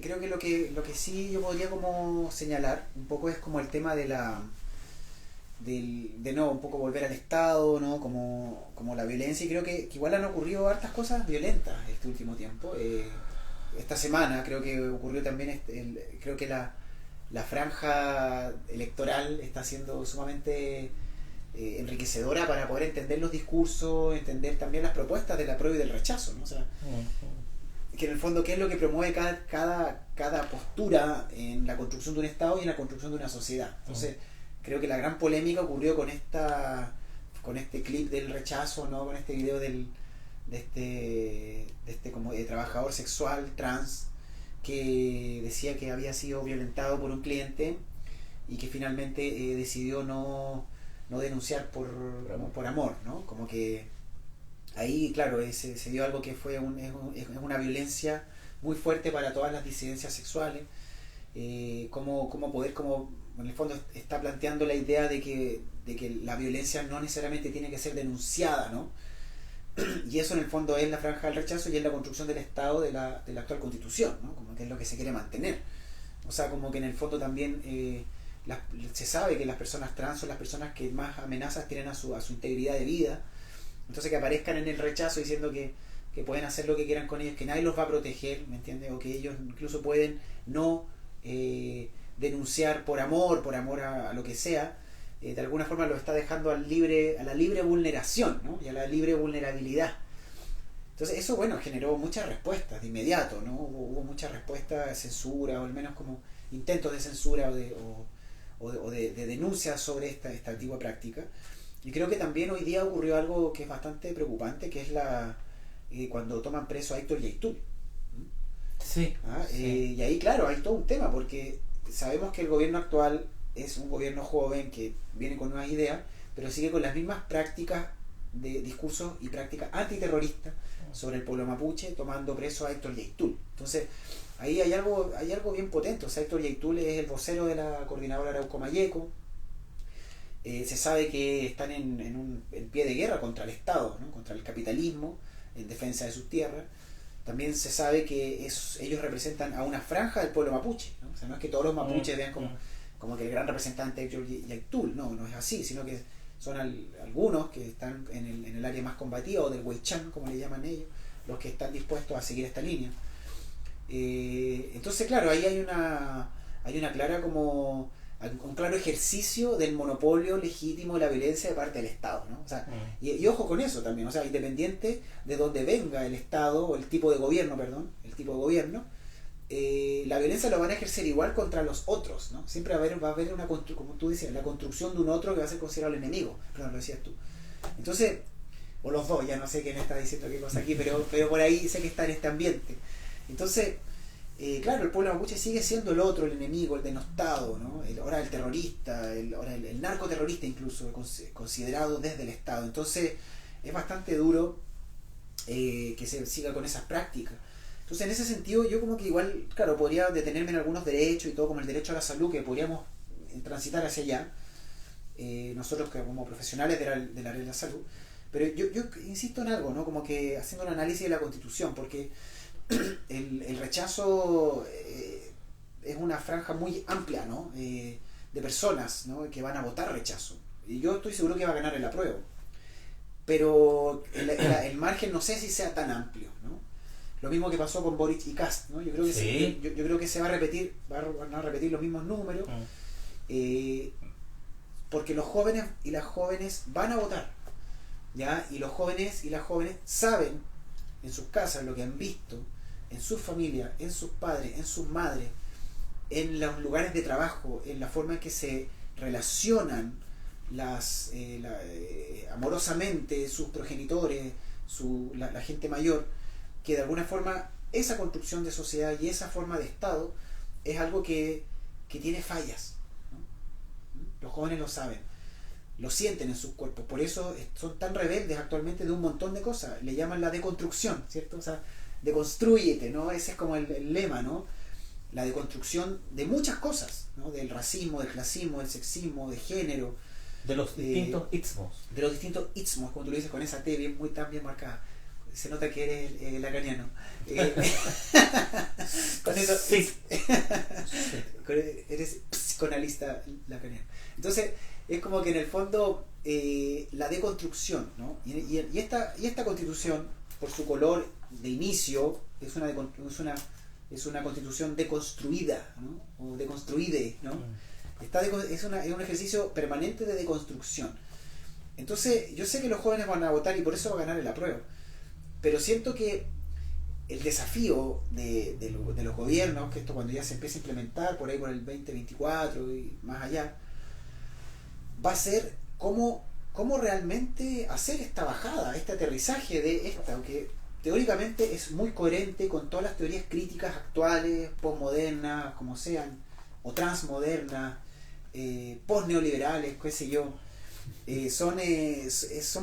creo que lo que sí yo podría como señalar un poco es como el tema de nuevo un poco volver al Estado, ¿no? Como la violencia, y creo que igual han ocurrido hartas cosas violentas este último tiempo. Esta semana creo que ocurrió también creo que la franja electoral está siendo sumamente enriquecedora para poder entender los discursos, entender también las propuestas del apruebo y del rechazo, ¿no? O sea, que en el fondo qué es lo que promueve cada postura en la construcción de un Estado y en la construcción de una sociedad. Entonces creo que la gran polémica ocurrió con este clip del rechazo, ¿no? Con este video de este como de trabajador sexual trans que decía que había sido violentado por un cliente y que finalmente decidió no denunciar por amor, ¿no? Como que ahí, claro, se dio algo que fue es una violencia muy fuerte para todas las disidencias sexuales. Cómo poder, como en el fondo está planteando la idea de que la violencia no necesariamente tiene que ser denunciada, ¿no? Y eso en el fondo es la franja del rechazo y es la construcción del Estado de la actual Constitución, ¿no? Como que es lo que se quiere mantener. O sea, como que en el fondo también se sabe que las personas trans son las personas que más amenazas tienen a su integridad de vida. Entonces que aparezcan en el rechazo diciendo que pueden hacer lo que quieran con ellos, que nadie los va a proteger, ¿me entiendes? O que ellos incluso pueden no denunciar por amor a lo que sea, de alguna forma lo está dejando a la libre vulneración, ¿no? Y a la libre vulnerabilidad. Entonces eso, bueno, generó muchas respuestas de inmediato, ¿no? Hubo muchas respuestas de censura, o al menos como intentos de censura o de denuncia sobre esta antigua práctica. Y creo que también hoy día ocurrió algo que es bastante preocupante, que es cuando toman preso a Héctor Yaitul. Sí, sí. Y ahí, claro, hay todo un tema, porque sabemos que el gobierno actual es un gobierno joven que viene con nuevas ideas, pero sigue con las mismas prácticas de discursos y prácticas antiterroristas sobre el pueblo mapuche, tomando preso a Héctor Yaitul. Entonces, ahí hay algo bien potente. O sea, Héctor Yaitul es el vocero de la coordinadora Arauco Mayeco. Se sabe que están en pie de guerra contra el Estado, ¿no? Contra el capitalismo, en defensa de sus tierras. También se sabe que ellos representan a una franja del pueblo mapuche, ¿no? O sea, no es que todos los mapuches vean como que el gran representante es Héctor Yaitul, no es así, sino que son algunos que están en el área más combativa, o del Huaychán, como le llaman ellos, los que están dispuestos a seguir esta línea. Entonces, claro, ahí hay una clara como un claro ejercicio del monopolio legítimo de la violencia de parte del Estado, ¿no? O sea, y ojo con eso también, o sea, independiente de donde venga el Estado, o el tipo de gobierno, la violencia lo van a ejercer igual contra los otros, ¿no? Siempre va a haber como tú decías, la construcción de un otro que va a ser considerado el enemigo, perdón, lo decías tú. Entonces, o los dos, ya no sé quién está diciendo qué cosa aquí, pero por ahí sé que está en este ambiente. Entonces, claro, el pueblo mapuche sigue siendo el otro, el enemigo, el denostado, ¿no? Ahora el terrorista, el narcoterrorista incluso, considerado desde el Estado. Entonces, es bastante duro que se siga con esas prácticas. Entonces, en ese sentido, yo como que igual, claro, podría detenerme en algunos derechos y todo, como el derecho a la salud, que podríamos transitar hacia allá, nosotros que como profesionales del área de la salud. Pero yo insisto en algo, ¿no? Como que haciendo un análisis de la Constitución, porque el rechazo es una franja muy amplia, ¿no? De personas, ¿no? Que van a votar rechazo. Y yo estoy seguro que va a ganar el apruebo. Pero el margen no sé si sea tan amplio, ¿no? Lo mismo que pasó con Boric y Kast, ¿no? Yo creo que sí. yo creo que se van a repetir los mismos números, porque los jóvenes y las jóvenes van a votar, ¿ya? Y los jóvenes y las jóvenes saben en sus casas lo que han visto, en sus familias, en sus padres, en sus madres, en los lugares de trabajo, en la forma en que se relacionan amorosamente sus progenitores, la gente mayor, que de alguna forma esa construcción de sociedad y esa forma de Estado es algo que tiene fallas, ¿no? Los jóvenes lo saben. lo sienten en sus cuerpos. Por eso son tan rebeldes actualmente de un montón de cosas. Le llaman la deconstrucción, ¿cierto? O sea, deconstrúyete, ¿no? Ese es como el lema, ¿no? La deconstrucción de muchas cosas, ¿no? Del racismo, del clasismo, del sexismo, de género. De los distintos ismos. De los distintos ismos, como tú lo dices con esa T bien, tan bien marcada. Se nota que eres lacaniano. Con eso, Sí. eres psicoanalista lacaniano. Entonces, es como que en el fondo la deconstrucción, ¿no? Y esta constitución, por su color de inicio, es una constitución deconstruida, ¿no? O deconstruide, ¿no? Es un ejercicio permanente de deconstrucción. Entonces, yo sé que los jóvenes van a votar y por eso va a ganar el apruebo. Pero siento que el desafío de los gobiernos, que esto cuando ya se empiece a implementar, por ahí por el 2024 y más allá, va a ser cómo realmente hacer esta bajada, este aterrizaje de esta, aunque teóricamente es muy coherente con todas las teorías críticas actuales, postmodernas, como sean, o transmodernas, postneoliberales, qué sé yo. Son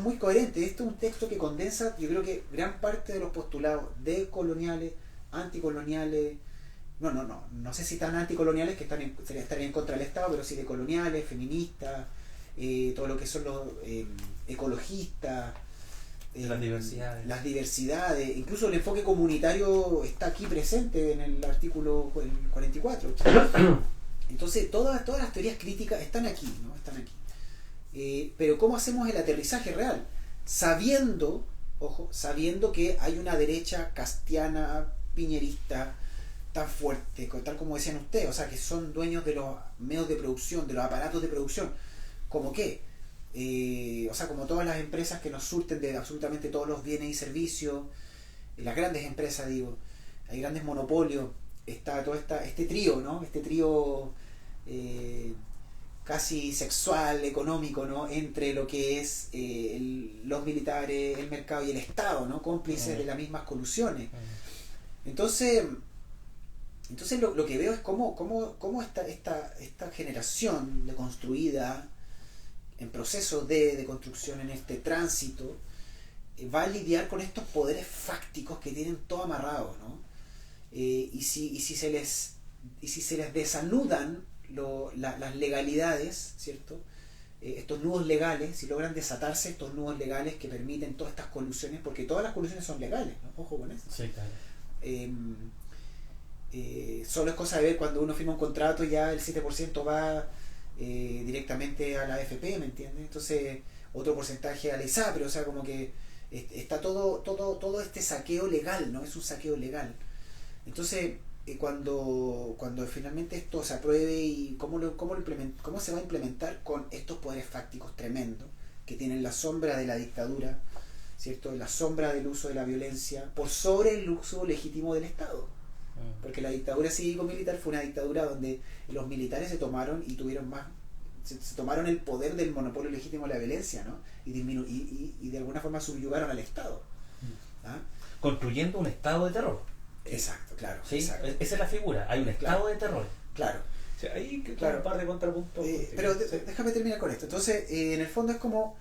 muy coherentes. Esto es un texto que condensa, yo creo que gran parte de los postulados decoloniales, anticoloniales, no sé si tan anticoloniales, que estarían en contra del Estado, pero sí decoloniales, feministas, todo lo que son los ecologistas, las diversidades, incluso el enfoque comunitario está aquí presente en el artículo 44. Entonces todas las teorías críticas están aquí, ¿no? Están aquí. Pero ¿cómo hacemos el aterrizaje real? Sabiendo que hay una derecha castiana, piñerista, tan fuerte, tal como decían ustedes, o sea, que son dueños de los medios de producción, de los aparatos de producción, como qué, o sea, como todas las empresas que nos surten de absolutamente todos los bienes y servicios, las grandes empresas, digo, hay grandes monopolios, está todo este trío, ¿no? Este trío casi sexual, económico, ¿no? Entre lo que es los militares, el mercado y el Estado, ¿no? Cómplices de las mismas colusiones. Entonces lo que veo es cómo esta generación deconstruida, en proceso de construcción, en este tránsito, va a lidiar con estos poderes fácticos que tienen todo amarrado, ¿no? Y si se les desanudan las legalidades, ¿cierto? Estos nudos legales, si logran desatarse estos nudos legales que permiten todas estas colusiones, porque todas las colusiones son legales, ¿no? Ojo con eso. Sí, claro. Solo es cosa de ver cuando uno firma un contrato, ya el 7% va directamente a la AFP, ¿me entiendes? Entonces otro porcentaje a la ISAPRE, o sea, como que está todo este saqueo legal, ¿no? Es un saqueo legal. Entonces cuando finalmente esto se apruebe y cómo se va a implementar con estos poderes fácticos tremendos que tienen la sombra de la dictadura, ¿cierto? La sombra del uso de la violencia por sobre el uso legítimo del Estado, porque la dictadura cívico-militar fue una dictadura donde los militares se tomaron y tuvieron se tomaron el poder del monopolio legítimo de la violencia, ¿no? Y de alguna forma subyugaron al Estado, ¿ah? Construyendo un estado de terror. Exacto, claro. ¿Sí? Exacto. Esa es la figura. Hay un estado de terror. Claro. O sea, ahí Claro. un par de contrapuntos. Pero déjame terminar con esto. Entonces, en el fondo es como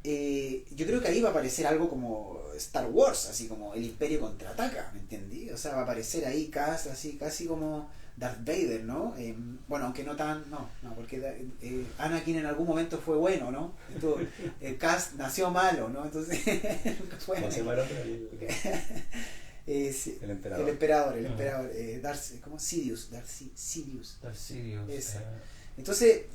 yo creo que ahí va a aparecer algo como Star Wars, así como el Imperio contraataca, ¿me entendí? O sea, va a aparecer ahí casi como Darth Vader, ¿no? Bueno, aunque no porque Anakin en algún momento fue bueno, ¿no? Entonces, Cass nació malo, ¿no? Entonces No se paró, pero sí, el emperador. El emperador, ¿cómo? Sidious. Esa. Entonces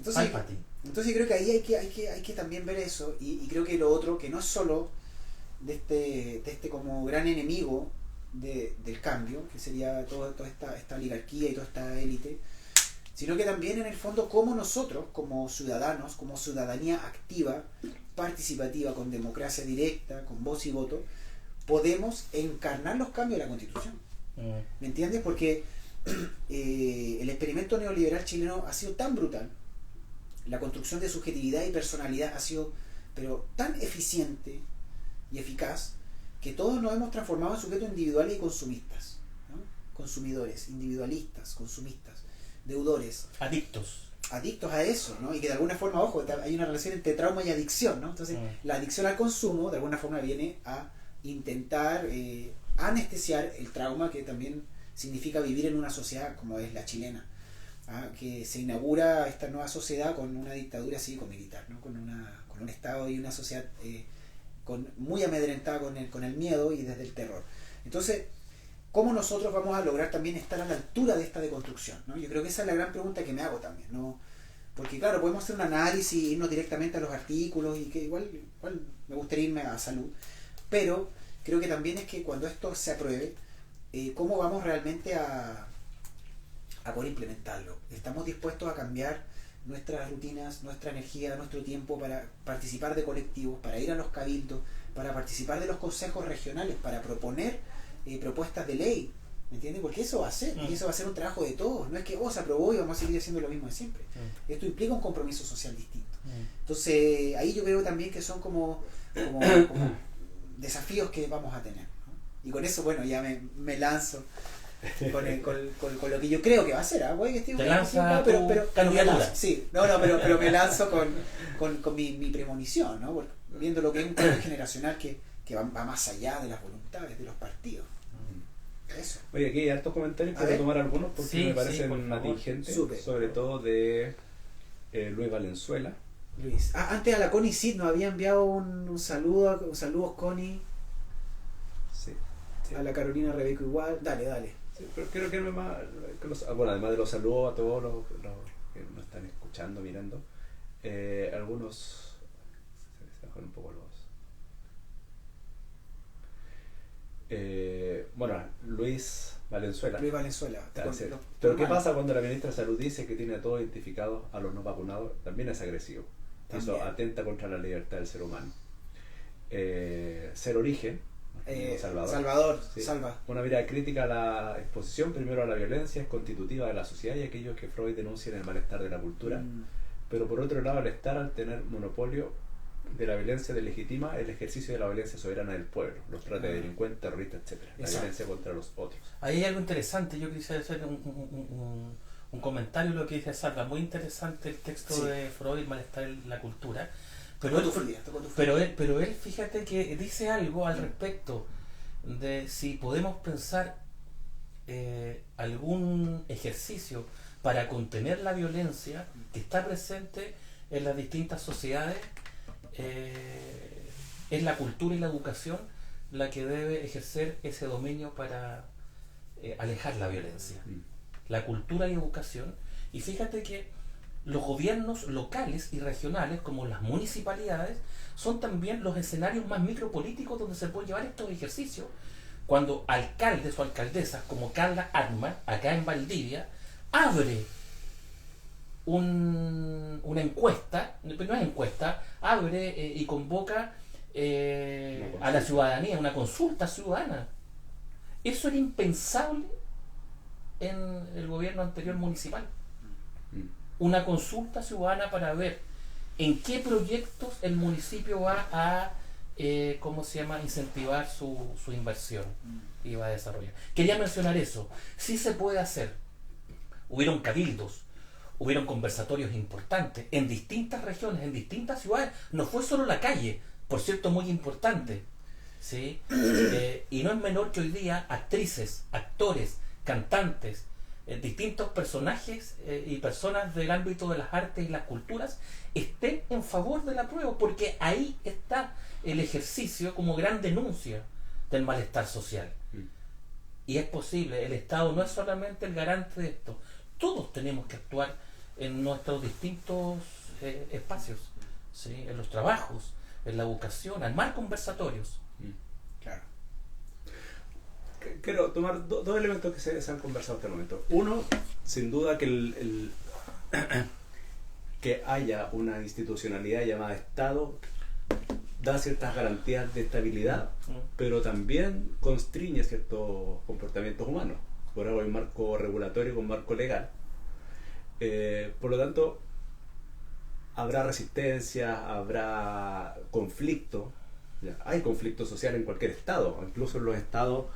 creo que ahí hay que también ver eso, y creo que lo otro, que no es solo de este como gran enemigo del cambio, que sería toda esta oligarquía y toda esta élite, sino que también en el fondo como nosotros, como ciudadanos, como ciudadanía activa, participativa, con democracia directa, con voz y voto, podemos encarnar los cambios de la Constitución. ¿Me entiendes? Porque el experimento neoliberal chileno ha sido tan brutal, la construcción de subjetividad y personalidad ha sido pero tan eficiente y eficaz, que todos nos hemos transformado en sujetos individuales y consumistas, ¿no? Consumidores, individualistas, consumistas, deudores, Adictos. adictos a eso, ¿no? Y que de alguna forma, ojo, hay una relación entre trauma y adicción, ¿no? Entonces, la adicción al consumo de alguna forma viene a intentar anestesiar el trauma, que también significa vivir en una sociedad como es la chilena, que se inaugura esta nueva sociedad con una dictadura cívico-militar, ¿no? Con un Estado y una sociedad muy amedrentada con el miedo y desde el terror. Entonces, ¿cómo nosotros vamos a lograr también estar a la altura de esta deconstrucción, ¿no? Yo creo que esa es la gran pregunta que me hago también, ¿no? Porque claro, podemos hacer un análisis, irnos directamente a los artículos, y que igual me gustaría irme a salud, pero creo que también es que cuando esto se apruebe, ¿cómo vamos realmente a poder implementarlo? ¿Estamos dispuestos a cambiar nuestras rutinas, nuestra energía, nuestro tiempo para participar de colectivos, para ir a los cabildos, para participar de los consejos regionales, para proponer propuestas de ley? ¿Me entiendes? Porque eso va a ser, y eso va a ser un trabajo de todos. No es que se aprobó y vamos a seguir haciendo lo mismo de siempre. Esto implica un compromiso social distinto. Entonces, ahí yo veo también que son como desafíos que vamos a tener, ¿no? Y con eso, bueno, ya me lanzo con lo que yo creo que va a ser. Te lanza pero me lanzo con mi premonición, ¿no? Viendo lo que es un cambio generacional que va más allá de las voluntades de los partidos. Eso. Oye, aquí hay hartos comentarios, quiero tomar algunos porque me parecen atingentes, sobre todo de Luis Valenzuela. Luis. Antes a la Connie Sid nos había enviado un saludo, saludos Connie. Sí. A la Carolina Rebeco igual. Dale. Sí, pero quiero que bueno, además de los saludos a todos los que nos están escuchando, mirando, algunos se bajan un poco los. Bueno, Luis Valenzuela. Pero ¿qué pasa cuando la ministra de Salud dice que tiene a todos identificados, a los no vacunados? También es agresivo. Eso atenta contra la libertad del ser humano. Ser Origen, Salvador, sí. Salva. Una mirada crítica a la exposición, primero a la violencia, es constitutiva de la sociedad y aquellos que Freud denuncia en el malestar de la cultura. Pero por otro lado, el Estado, al tener monopolio de la violencia, deslegitima el ejercicio de la violencia soberana del pueblo, los trata de delincuentes, terroristas, etcétera. La violencia contra los otros. Ahí hay algo interesante, yo quisiera hacer un comentario de lo que dice Salva. Muy interesante el texto de Freud, malestar en la cultura. Pero él, fíjate que dice algo al respecto de si podemos pensar algún ejercicio para contener la violencia que está presente en las distintas sociedades. Es la cultura y la educación la que debe ejercer ese dominio para alejar la violencia. La cultura y educación. Y fíjate que los gobiernos locales y regionales, como las municipalidades, son también los escenarios más micropolíticos donde se pueden llevar estos ejercicios. Cuando alcaldes o alcaldesas como Carla Arma, acá en Valdivia, abre una encuesta, no es encuesta, abre y convoca a la ciudadanía, una consulta ciudadana. Eso era impensable en el gobierno anterior municipal. Una consulta ciudadana para ver en qué proyectos el municipio va a incentivar su inversión y va a desarrollar. Quería mencionar eso. Sí se puede hacer. Hubieron cabildos, hubieron conversatorios importantes en distintas regiones, en distintas ciudades. No fue solo la calle, por cierto, muy importante, ¿sí? Y no es menor que hoy día actrices, actores, cantantes, distintos personajes y personas del ámbito de las artes y las culturas estén en favor del apruebo, porque ahí está el ejercicio como gran denuncia del malestar social. Y es posible, el Estado no es solamente el garante de esto, todos tenemos que actuar en nuestros distintos espacios, ¿sí? En los trabajos, en la educación, armar conversatorios. Claro. Quiero tomar dos elementos que se han conversado hasta el momento. Uno, sin duda que que haya una institucionalidad llamada Estado da ciertas garantías de estabilidad, pero también constriñe ciertos comportamientos humanos. Por algo hay un marco regulatorio con marco legal. Por lo tanto, habrá resistencia, habrá conflicto. Hay conflicto social en cualquier estado, incluso en los estados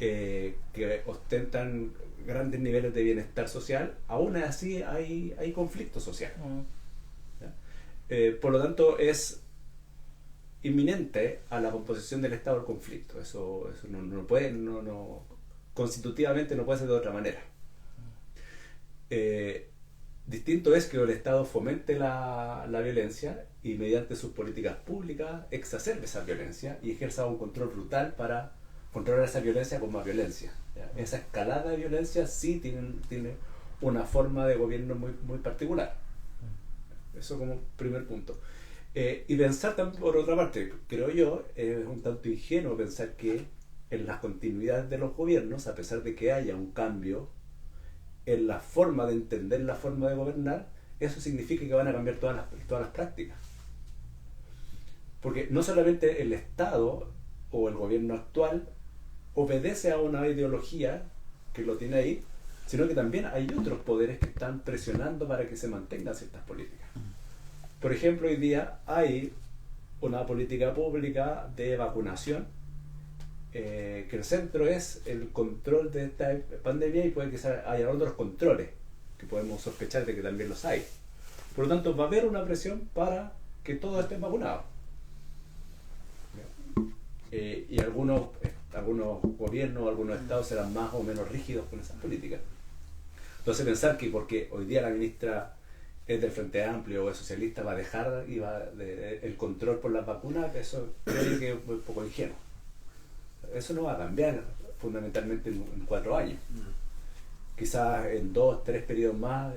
que ostentan grandes niveles de bienestar social, aún así hay conflicto social. Por lo tanto, es inminente a la composición del Estado el conflicto. Eso no puede, constitutivamente no puede ser de otra manera. Distinto es que el Estado fomente la violencia y mediante sus políticas públicas exacerbe esa violencia y ejerza un control brutal para controlar esa violencia con más violencia. ¿Ya? Esa escalada de violencia sí tiene una forma de gobierno muy particular. Eso como primer punto. Y pensar también, por otra parte, creo yo, es un tanto ingenuo pensar que en las continuidades de los gobiernos, a pesar de que haya un cambio en la forma de entender la forma de gobernar, eso significa que van a cambiar todas las prácticas. Porque no solamente el Estado o el gobierno actual obedece a una ideología que lo tiene ahí, sino que también hay otros poderes que están presionando para que se mantengan ciertas políticas. Por ejemplo, hoy día hay una política pública de vacunación, que el centro es el control de esta pandemia y puede que haya otros controles que podemos sospechar de que también los hay. Por lo tanto, va a haber una presión para que todos estén vacunados. Y algunos gobiernos, algunos estados serán más o menos rígidos con esas políticas. Entonces pensar que porque hoy día la ministra es del Frente Amplio o es socialista va a dejar el control por las vacunas, eso creo que es un poco ingenuo. Eso no va a cambiar fundamentalmente en 4 años. Quizás en 2, 3 periodos más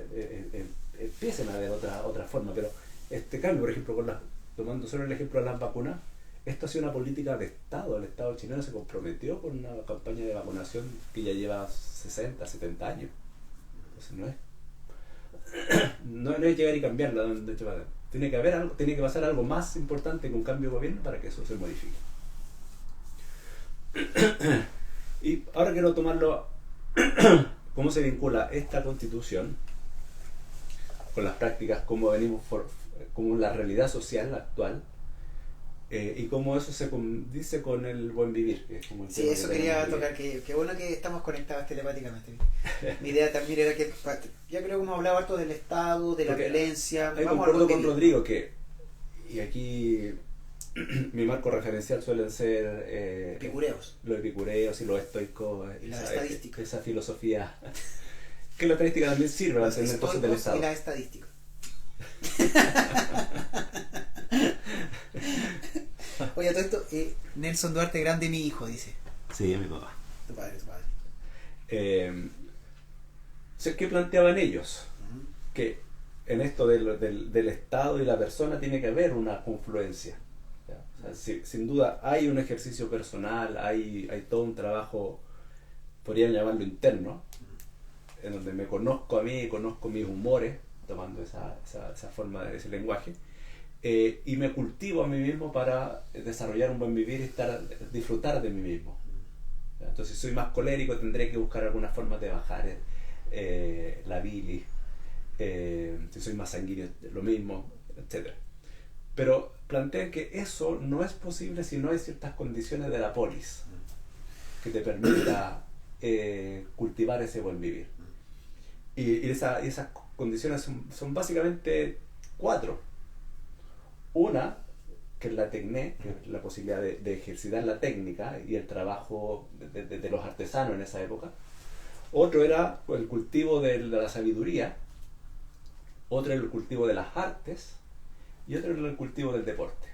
empiecen a haber otra forma, pero este cambio, por ejemplo, tomando solo el ejemplo de las vacunas, esto ha sido una política de Estado. El Estado chileno se comprometió con una campaña de vacunación que ya lleva 60, 70 años. Entonces no es llegar y cambiarla. De hecho, tiene que pasar algo más importante que un cambio de gobierno para que eso se modifique. Y ahora quiero tomarlo cómo se vincula esta constitución con las prácticas, cómo como la realidad social actual, y cómo eso se condice con el buen vivir, que es como el sí, tema eso que quería tenemos tocar, que bueno que estamos conectados telepáticamente. Mi idea también era que, ya creo que hemos hablado harto del Estado, de la violencia. Ahí concuerdo con Rodrigo y aquí mi marco referencial suelen ser epicureos. Los epicureos y los estoicos Y la estadística. Esa filosofía que la estadística también sirve para entender cosas del Estado. Y la estadística. Oye, todo esto, Nelson Duarte Grande, mi hijo, dice. Sí, mi papá. Tu padre. ¿Qué planteaban ellos? Que en esto del Estado y la persona tiene que haber una confluencia. O sea, sin duda hay un ejercicio personal, hay todo un trabajo, podrían llamarlo interno, en donde me conozco a mí, conozco mis humores, tomando esa forma de ese lenguaje, y me cultivo a mí mismo para desarrollar un buen vivir y disfrutar de mí mismo. Entonces, si soy más colérico, tendré que buscar algunas formas de bajar la bilis. Si soy más sanguíneo, lo mismo, etc. Pero plantean que eso no es posible si no hay ciertas condiciones de la polis que te permita cultivar ese buen vivir. Y esas condiciones son básicamente 4. Una, que es la tecné, que es la posibilidad de ejercitar la técnica y el trabajo de los artesanos en esa época. Otro era el cultivo de la sabiduría. Otro era el cultivo de las artes. Y otro era el cultivo del deporte.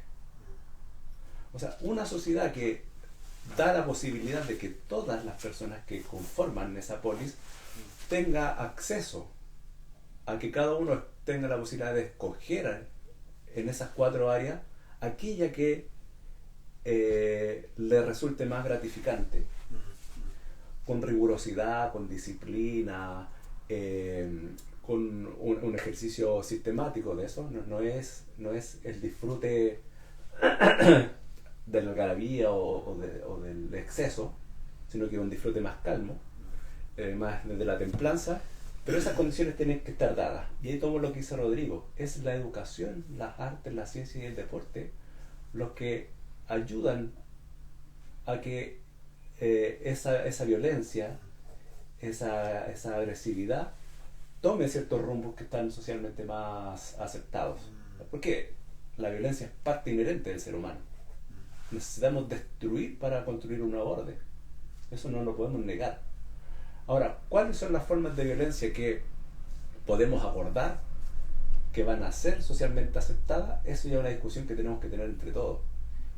O sea, una sociedad que da la posibilidad de que todas las personas que conforman esa polis tenga acceso a que cada uno tenga la posibilidad de escoger en esas 4 áreas aquella que le resulte más gratificante, con rigurosidad, con disciplina, con un ejercicio sistemático de eso. No es el disfrute de la algarabía o del exceso, sino que un disfrute más calmo, más de la templanza. Pero esas condiciones tienen que estar dadas. Y ahí tomo lo que dice Rodrigo. Es la educación, las artes, la ciencia y el deporte los que ayudan a que esa violencia, esa agresividad, tome ciertos rumbos que están socialmente más aceptados. Porque la violencia es parte inherente del ser humano. Necesitamos destruir para construir un nuevo orden. Eso no lo podemos negar. Ahora, ¿cuáles son las formas de violencia que podemos abordar, que van a ser socialmente aceptadas? Eso ya es una discusión que tenemos que tener entre todos.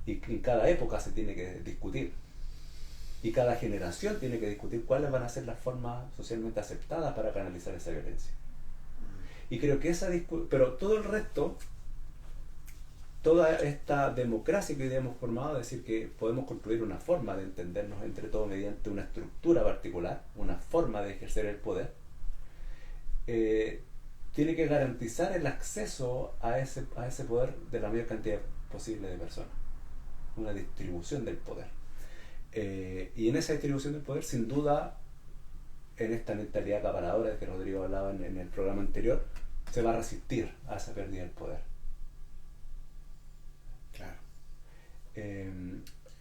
Y que en cada época se tiene que discutir. Y cada generación tiene que discutir cuáles van a ser las formas socialmente aceptadas para canalizar esa violencia. Y creo que pero todo el resto, toda esta democracia que hoy día hemos formado, es decir, que podemos construir una forma de entendernos entre todos mediante una estructura particular, una forma de ejercer el poder, tiene que garantizar el acceso a ese poder de la mayor cantidad posible de personas. Una distribución del poder. Y en esa distribución del poder, sin duda, en esta mentalidad acaparadora de que Rodrigo hablaba en el programa anterior, se va a resistir a esa pérdida del poder. Claro.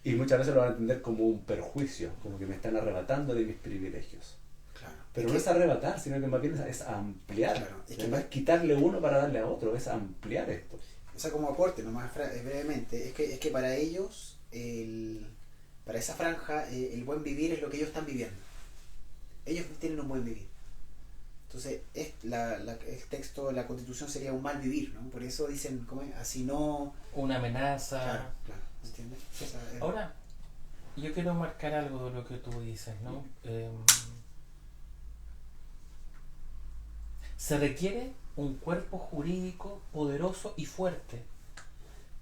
Y muchas veces lo van a entender como un perjuicio, como que me están arrebatando de mis privilegios. Claro. Pero no es arrebatar, sino que más bien es ampliar. Claro. No es quitarle uno para darle a otro, es ampliar esto. O sea, como aporte, nomás brevemente, es que para ellos, para esa franja, el buen vivir es lo que ellos están viviendo. Ellos tienen un buen vivir. Entonces, el texto de la Constitución sería un mal vivir, ¿no? Por eso dicen, ¿cómo es? Así no... Una amenaza. Claro, ¿entiendes? Sí. O sea, Ahora, yo quiero marcar algo de lo que tú dices, ¿no? Se requiere un cuerpo jurídico poderoso y fuerte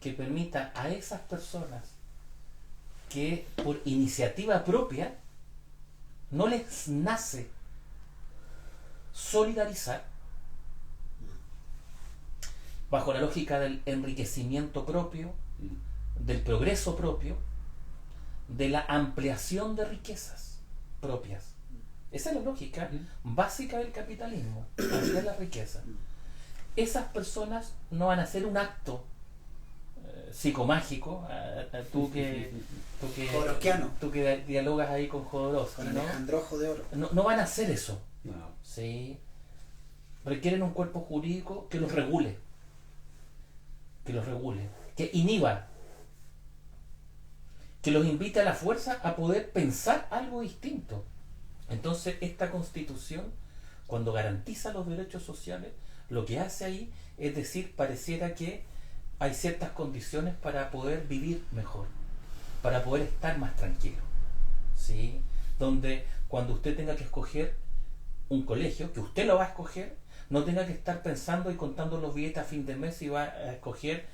que permita a esas personas que por iniciativa propia no les nace solidarizar bajo la lógica del enriquecimiento propio, del progreso propio, de la ampliación de riquezas propias. Esa es la lógica básica del capitalismo, ampliar la riqueza. Esas personas no van a hacer un acto psicomágico, tú que dialogas ahí con Jodorowsky, con Alejandro Jodorowsky. No van a hacer eso. No. ¿Sí? Requieren un cuerpo jurídico que los regule, que inhiba, que los invite a la fuerza a poder pensar algo distinto. Entonces, esta Constitución, cuando garantiza los derechos sociales, lo que hace ahí es decir, pareciera que hay ciertas condiciones para poder vivir mejor, para poder estar más tranquilo, ¿sí? Donde cuando usted tenga que escoger un colegio, que usted lo va a escoger, no tenga que estar pensando y contando los billetes a fin de mes y va a escoger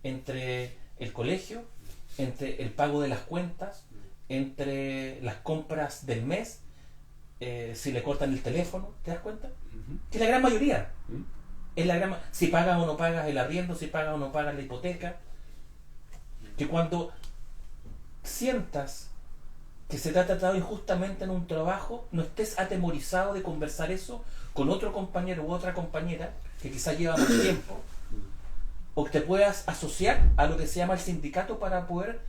entre el colegio, entre el pago de las cuentas, entre las compras del mes, si le cortan el teléfono, ¿te das cuenta? Que es la gran mayoría. Si pagas o no pagas el arriendo, si pagas o no pagas la hipoteca. Que cuando sientas que se te ha tratado injustamente en un trabajo, no estés atemorizado de conversar eso con otro compañero u otra compañera que quizás lleva más tiempo, o que te puedas asociar a lo que se llama el sindicato para poder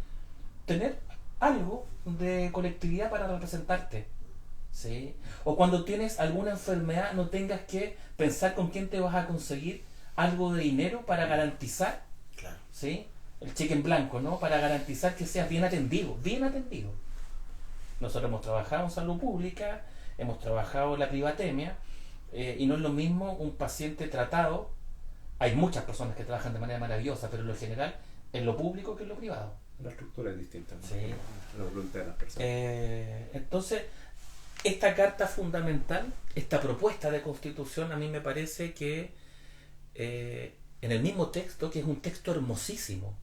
tener algo de colectividad para representarte, ¿sí? O cuando tienes alguna enfermedad, no tengas que pensar con quién te vas a conseguir algo de dinero para garantizar, Claro. ¿sí? El cheque en blanco, ¿no? Para garantizar que seas bien atendido. Nosotros hemos trabajado en salud pública, hemos trabajado en la privatemia, y no es lo mismo un paciente tratado. Hay muchas personas que trabajan de manera maravillosa, pero en lo general, en lo público que en lo privado. La estructura es distinta, ¿no? Sí. La voluntad de las personas. Entonces, esta carta fundamental, esta propuesta de constitución, a mí me parece que en el mismo texto, que es un texto hermosísimo,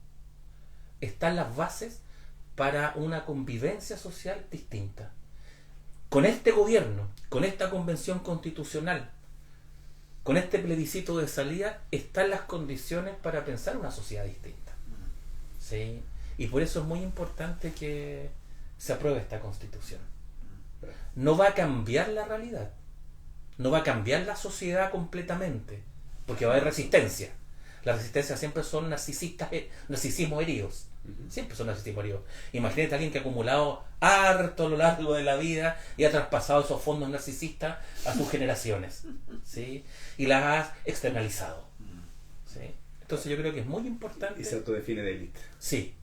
están las bases para una convivencia social distinta. Con este gobierno, con esta convención constitucional, con este plebiscito de salida, están las condiciones para pensar una sociedad distinta. ¿Sí? Y por eso es muy importante que se apruebe esta constitución. No va a cambiar la realidad, no va a cambiar la sociedad completamente, porque va a haber resistencia. La resistencia siempre son narcisismos heridos. Siempre son narcisismos heridos. Imagínate a alguien que ha acumulado harto a lo largo de la vida y ha traspasado esos fondos narcisistas a sus generaciones, ¿sí? Y las ha externalizado, ¿sí? Entonces yo creo que es muy importante. Y se autodefine de élite. Sí,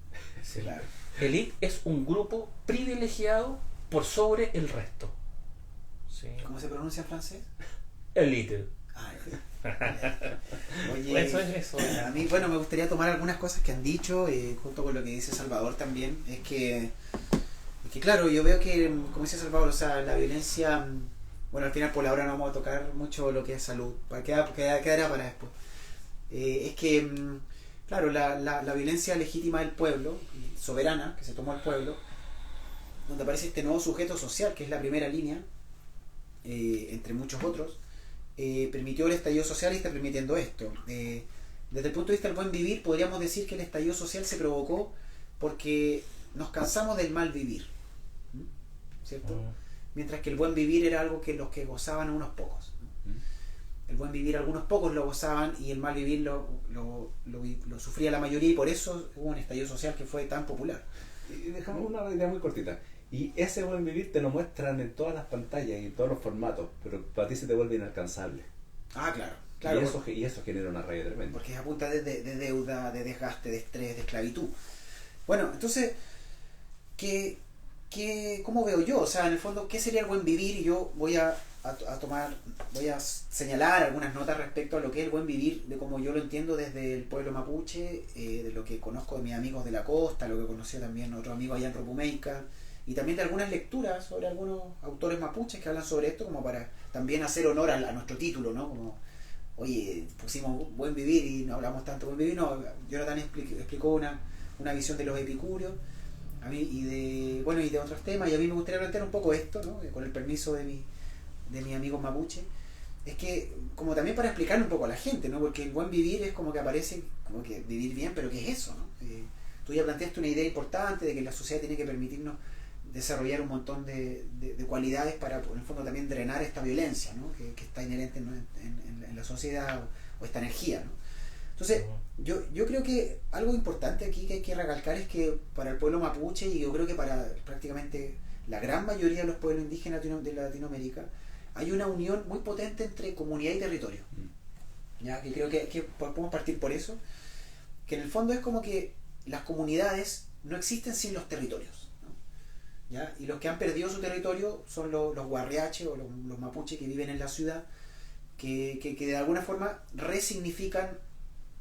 sí. Claro. Elite es un grupo privilegiado por sobre el resto. ¿Sí? ¿Cómo se pronuncia en francés? Elite. Ah, oye, Eso es eso. a mí, bueno, me gustaría tomar algunas cosas que han dicho, junto con lo que dice Salvador también. Es que claro, yo veo que, como dice Salvador, o sea, la violencia, bueno, al final por ahora no vamos a tocar mucho lo que es salud, quedará para después. Es que, claro, la violencia legítima del pueblo, soberana, que se tomó el pueblo, donde aparece este nuevo sujeto social, que es la primera línea, entre muchos otros, permitió el estallido social y está permitiendo esto. Desde el punto de vista del buen vivir, podríamos decir que el estallido social se provocó porque nos cansamos del mal vivir, ¿cierto? Mientras que el buen vivir era algo que los que gozaban unos pocos. El buen vivir algunos pocos lo gozaban y el mal vivir lo sufría la mayoría, y por eso hubo un estallido social que fue tan popular. Y dejamos una idea muy cortita. Y ese buen vivir te lo muestran en todas las pantallas y en todos los formatos, pero para ti se te vuelve inalcanzable. Ah, claro. Y eso genera una rabia tremenda. Porque es a punta de deuda, de desgaste, de estrés, de esclavitud. Bueno, entonces, ¿cómo veo yo? O sea, en el fondo, ¿qué sería el buen vivir? Y yo voy a señalar algunas notas respecto a lo que es el buen vivir, de cómo yo lo entiendo desde el pueblo mapuche, de lo que conozco de mis amigos de la costa, lo que conoció también otros amigos allá en Ropumeica, y también de algunas lecturas sobre algunos autores mapuches que hablan sobre esto, como para también hacer honor a nuestro título, ¿no? Como, oye, pusimos buen vivir y no hablamos tanto de buen vivir. No, Jonathan explicó una visión de los epicúreos, a mí, y de otros temas, y a mí me gustaría plantear un poco esto, ¿no? Con el permiso de mis amigos mapuche. Es que, como también para explicarle un poco a la gente, ¿no? Porque el buen vivir es como que aparece, como que vivir bien, pero ¿qué es eso, no? Tú ya planteaste una idea importante de que la sociedad tiene que permitirnos desarrollar un montón de cualidades para, en el fondo, también drenar esta violencia, ¿no? que está inherente en la sociedad, o esta energía, ¿no? Entonces, yo creo que algo importante aquí que hay que recalcar es que para el pueblo mapuche, y yo creo que para prácticamente la gran mayoría de los pueblos indígenas de Latinoamérica, hay una unión muy potente entre comunidad y territorio. ¿Ya? Que creo que podemos partir por eso, que en el fondo es como que las comunidades no existen sin los territorios, ¿no? ¿Ya? Y los que han perdido su territorio son los guarriaches o los mapuches que viven en la ciudad, que de alguna forma resignifican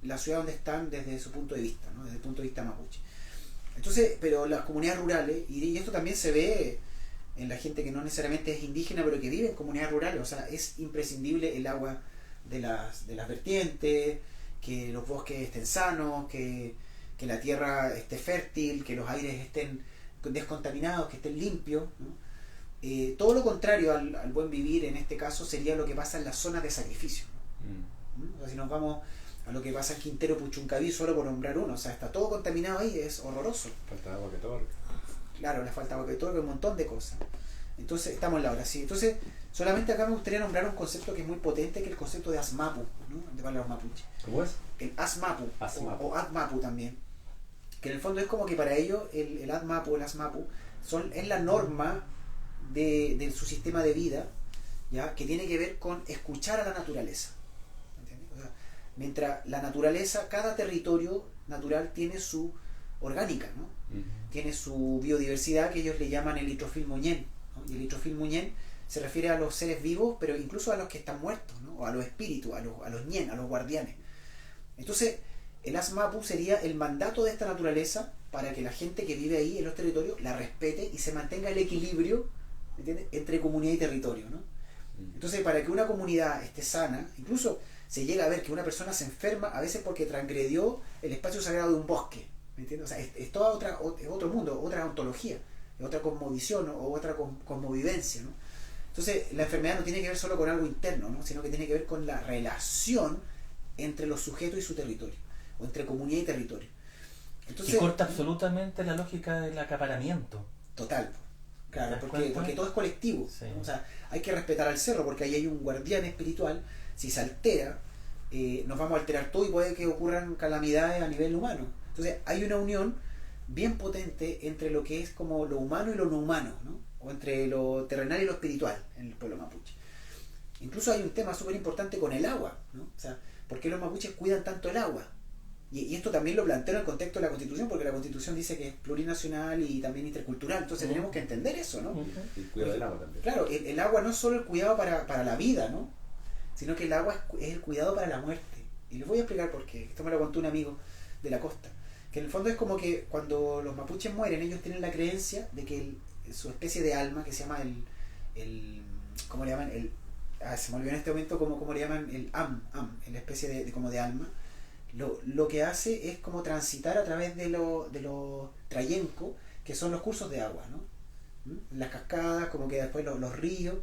la ciudad donde están desde su punto de vista, ¿no? Desde el punto de vista mapuche. Entonces, pero las comunidades rurales, y esto también se ve en la gente que no necesariamente es indígena, pero que vive en comunidades rurales, o sea, es imprescindible el agua de las vertientes, que los bosques estén sanos, que la tierra esté fértil, que los aires estén descontaminados, que estén limpios, ¿no? Todo lo contrario al buen vivir en este caso sería lo que pasa en las zonas de sacrificio, ¿no? O sea, si nos vamos a lo que pasa en Quintero Puchuncaví, solo por nombrar uno, o sea, está todo contaminado ahí, es horroroso. Falta de agua que torque. Claro, le falta agua que torque, un montón de cosas. Entonces, estamos en la hora, sí. Entonces, solamente acá me gustaría nombrar un concepto que es muy potente, que es el concepto de asmapu, ¿no? De los mapuches. ¿Cómo es? El asmapu. O admapu también. Que en el fondo es como que para ellos el admapu, el asmapu, es la norma de su sistema de vida, ¿ya? Que tiene que ver con escuchar a la naturaleza. ¿Entiendes? O sea, mientras la naturaleza, cada territorio natural tiene su orgánica, ¿no? Tiene su biodiversidad, que ellos le llaman el litrofil muñén, ¿no? Y el litrofil muñén se refiere a los seres vivos, pero incluso a los que están muertos, ¿no? O a los espíritus, a los ñen, a los guardianes. Entonces, el asmapu sería el mandato de esta naturaleza para que la gente que vive ahí en los territorios la respete y se mantenga el equilibrio, ¿entiendes?, entre comunidad y territorio, ¿no? Entonces, para que una comunidad esté sana, incluso se llega a ver que una persona se enferma a veces porque transgredió el espacio sagrado de un bosque, ¿me entiendes? O sea, es toda otro mundo, otra ontología, otra cosmovisión, ¿no? O otra cosmovivencia, ¿no? Entonces, la enfermedad no tiene que ver solo con algo interno, ¿no? Sino que tiene que ver con la relación entre los sujetos y su territorio, o entre comunidad y territorio. Entonces, y corta absolutamente la lógica del acaparamiento. Total, claro, porque todo es colectivo, sí. O sea, hay que respetar al cerro, porque ahí hay un guardián espiritual. Si se altera, nos vamos a alterar todo y puede que ocurran calamidades a nivel humano. Entonces hay una unión bien potente entre lo que es como lo humano y lo no humano, ¿no? O entre lo terrenal y lo espiritual en el pueblo mapuche. Incluso hay un tema súper importante con el agua, ¿no? O sea, ¿por qué los mapuches cuidan tanto el agua? Y esto también lo planteo en el contexto de la Constitución, porque la Constitución dice que es plurinacional y también intercultural, entonces tenemos que entender eso, ¿no? El cuidado del agua también. Claro, el agua no es solo el cuidado para la vida, ¿no? Sino que el agua es el cuidado para la muerte. Y les voy a explicar por qué. Esto me lo contó un amigo de la costa. Que en el fondo es como que cuando los mapuches mueren, ellos tienen la creencia de que su especie de alma, que se llama ¿cómo le llaman? Se me olvidó en este momento cómo le llaman el la especie de como de alma. Lo que hace es como transitar a través de los trayencos, que son los cursos de agua, ¿no? Las cascadas, como que después los ríos,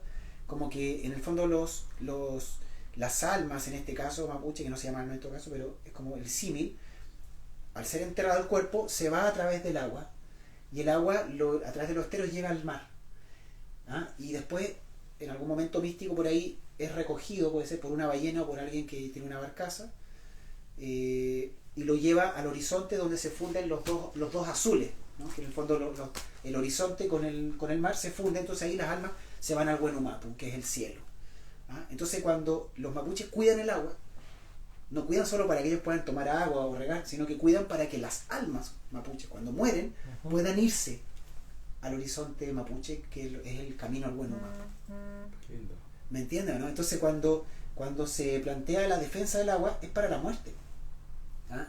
como que en el fondo las almas, en este caso mapuche, que no se llama alma en este caso, pero es como el símil, al ser enterrado el cuerpo, se va a través del agua, y el agua a través de los esteros llega al mar, ¿ah? Y después en algún momento místico por ahí es recogido, puede ser por una ballena o por alguien que tiene una barcaza, y lo lleva al horizonte donde se funden los dos azules, ¿no? Que en el fondo el horizonte con el mar se funde, entonces ahí las almas se van al Huenumapu, que es el cielo, ¿ah? Entonces cuando los mapuches cuidan el agua, no cuidan solo para que ellos puedan tomar agua o regar, sino que cuidan para que las almas mapuches, cuando mueren, puedan irse al horizonte mapuche, que es el camino al Huenumapu. ¿Me entienden, no? Entonces cuando se plantea la defensa del agua es para la muerte, ¿ah?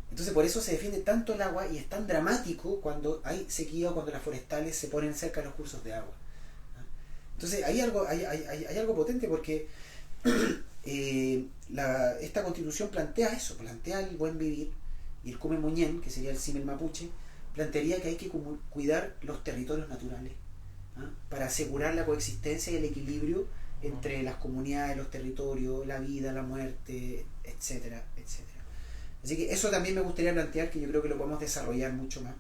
Entonces por eso se defiende tanto el agua, y es tan dramático cuando hay sequía o cuando las forestales se ponen cerca de los cursos de agua, ¿ah? Entonces hay algo potente, porque esta constitución plantea eso, plantea el buen vivir, y el Cume Muñén, que sería el símil mapuche, plantearía que hay que cuidar los territorios naturales, ¿ah? Para asegurar la coexistencia y el equilibrio entre las comunidades, los territorios, la vida, la muerte, etcétera, etcétera. Así que eso también me gustaría plantear, que yo creo que lo podemos desarrollar mucho más,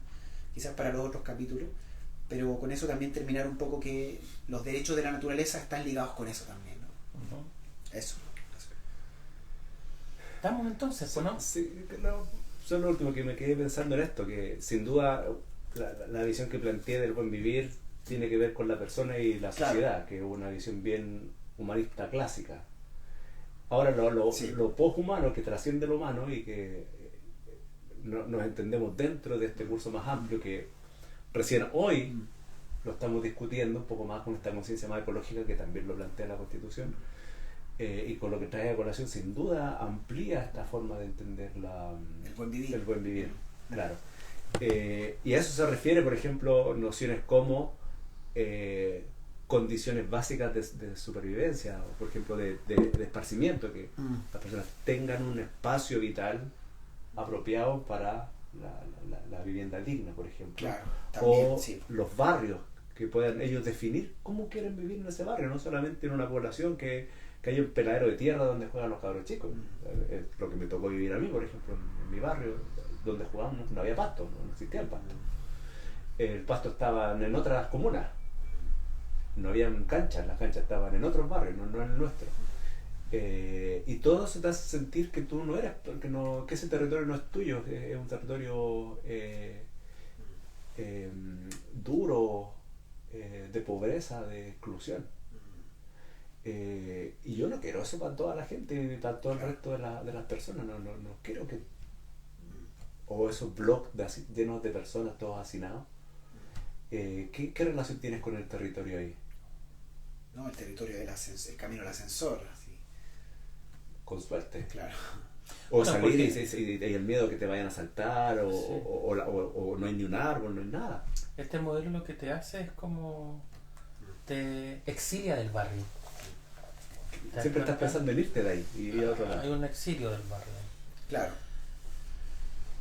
quizás para los otros capítulos, pero con eso también terminar un poco que los derechos de la naturaleza están ligados con eso también, ¿no? Eso. ¿Estamos entonces, ¿no? Sí, no, solo lo último que me quedé pensando en esto, que sin duda la visión que planteé del buen vivir tiene que ver con la persona y la sociedad, que es una visión bien humanista clásica. Ahora lo poshumano, que trasciende lo humano y que nos entendemos dentro de este curso más amplio, que recién hoy lo estamos discutiendo un poco más con esta conciencia más ecológica, que también lo plantea la Constitución, y con lo que trae a colación, sin duda amplía esta forma de entender el buen vivir. El buen vivir, claro. Y a eso se refiere, por ejemplo, nociones como condiciones básicas de supervivencia, o por ejemplo de esparcimiento, que las personas tengan un espacio vital apropiado para la vivienda digna, por ejemplo. Claro, también, o sí. los barrios, que puedan ellos definir cómo quieren vivir en ese barrio, no solamente en una población que haya un peladero de tierra donde juegan los cabros chicos. Es lo que me tocó vivir a mí, por ejemplo, en mi barrio, donde jugábamos no había pasto, no existía el pasto. El pasto estaba en otras comunas, no habían canchas, las canchas estaban en otros barrios, no en el nuestro. Y todo se te hace sentir que tú no eres, que ese territorio no es tuyo, que es un territorio duro, de pobreza, de exclusión. Y yo no quiero eso para toda la gente, ni para todo el resto de las personas. No quiero que, o esos blogs llenos de personas todos hacinados. ¿Qué relación tienes con el territorio ahí? No, el territorio del el camino al ascensor, así. Con suerte. Claro. O Bueno, salir porque y el miedo que te vayan a asaltar, o, Sí. o no hay ni un árbol, no hay nada. Este modelo lo que te hace es como te exilia del barrio. ¿Te das Siempre estás cuenta? pensando en irte de ahí y ir a otro Hay lado. un exilio del barrio. Claro.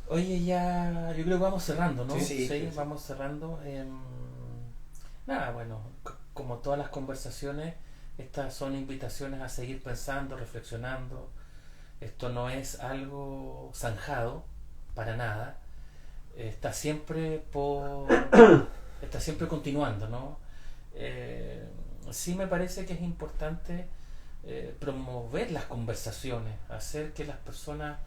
Oye, ya yo creo que vamos cerrando, ¿no? Sí, sí. Vamos cerrando. Nada, bueno, como todas las conversaciones, estas son invitaciones a seguir pensando, reflexionando. Esto no es algo zanjado, para nada. Está siempre continuando, ¿no? Sí me parece que es importante promover las conversaciones, hacer que las personas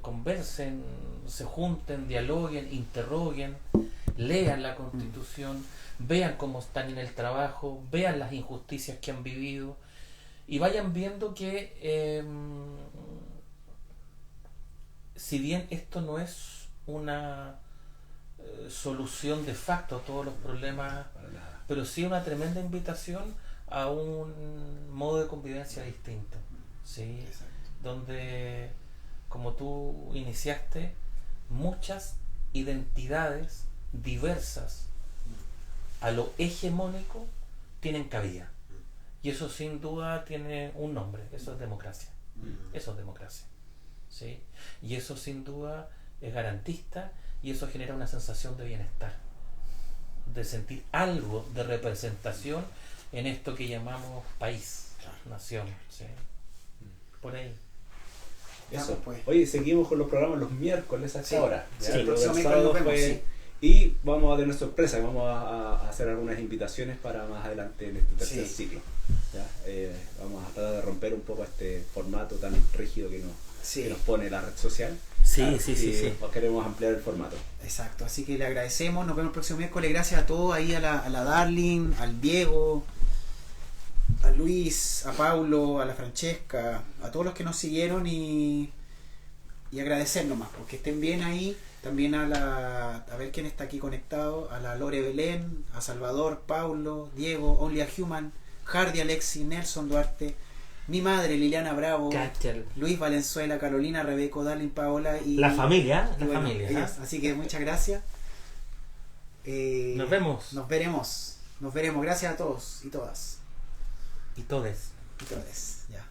conversen, se junten, dialoguen, interroguen, lean la Constitución, vean cómo están en el trabajo, vean las injusticias que han vivido y vayan viendo que si bien esto no es una solución de facto a todos los problemas, pero sí una tremenda invitación a un modo de convivencia distinto, ¿sí? Donde, como tú iniciaste, muchas identidades diversas a lo hegemónico tienen cabida, y eso sin duda tiene un nombre, eso es democracia. Eso es democracia, ¿sí? Y eso sin duda es garantista, y eso genera una sensación de bienestar, de sentir algo de representación en esto que llamamos país, nación, ¿sí? Por ahí. Eso. Pues. Oye, seguimos con los programas los miércoles a esta hora. Sí, El el próximo sábado miércoles nos vemos, fue- sí. Y vamos a tener sorpresa, vamos a hacer algunas invitaciones para más adelante en este tercer Sí. ciclo. ¿Ya? Vamos a tratar de romper un poco este formato tan rígido que nos pone la red social. Sí, ¿Ya? sí, Y sí, sí. queremos ampliar el formato. Exacto, así que le agradecemos, nos vemos el próximo miércoles, gracias a todos, ahí a la Darling, al Diego, a Luis, a Paulo, a la Francesca, a todos los que nos siguieron y agradecer nomás, porque estén bien ahí, también a ver quién está aquí conectado, a la Lore Belén, a Salvador, Paulo, Diego, Only a Human, Hardy, Alexi, Nelson Duarte, mi madre Liliana Bravo, Cachal. Luis Valenzuela, Carolina, Rebeco, Darling, Paola y La familia, y la bueno, familia. ellas. Así que muchas gracias. Nos vemos. Nos veremos. Gracias a todos y todas. Y todes. Y todes. Ya.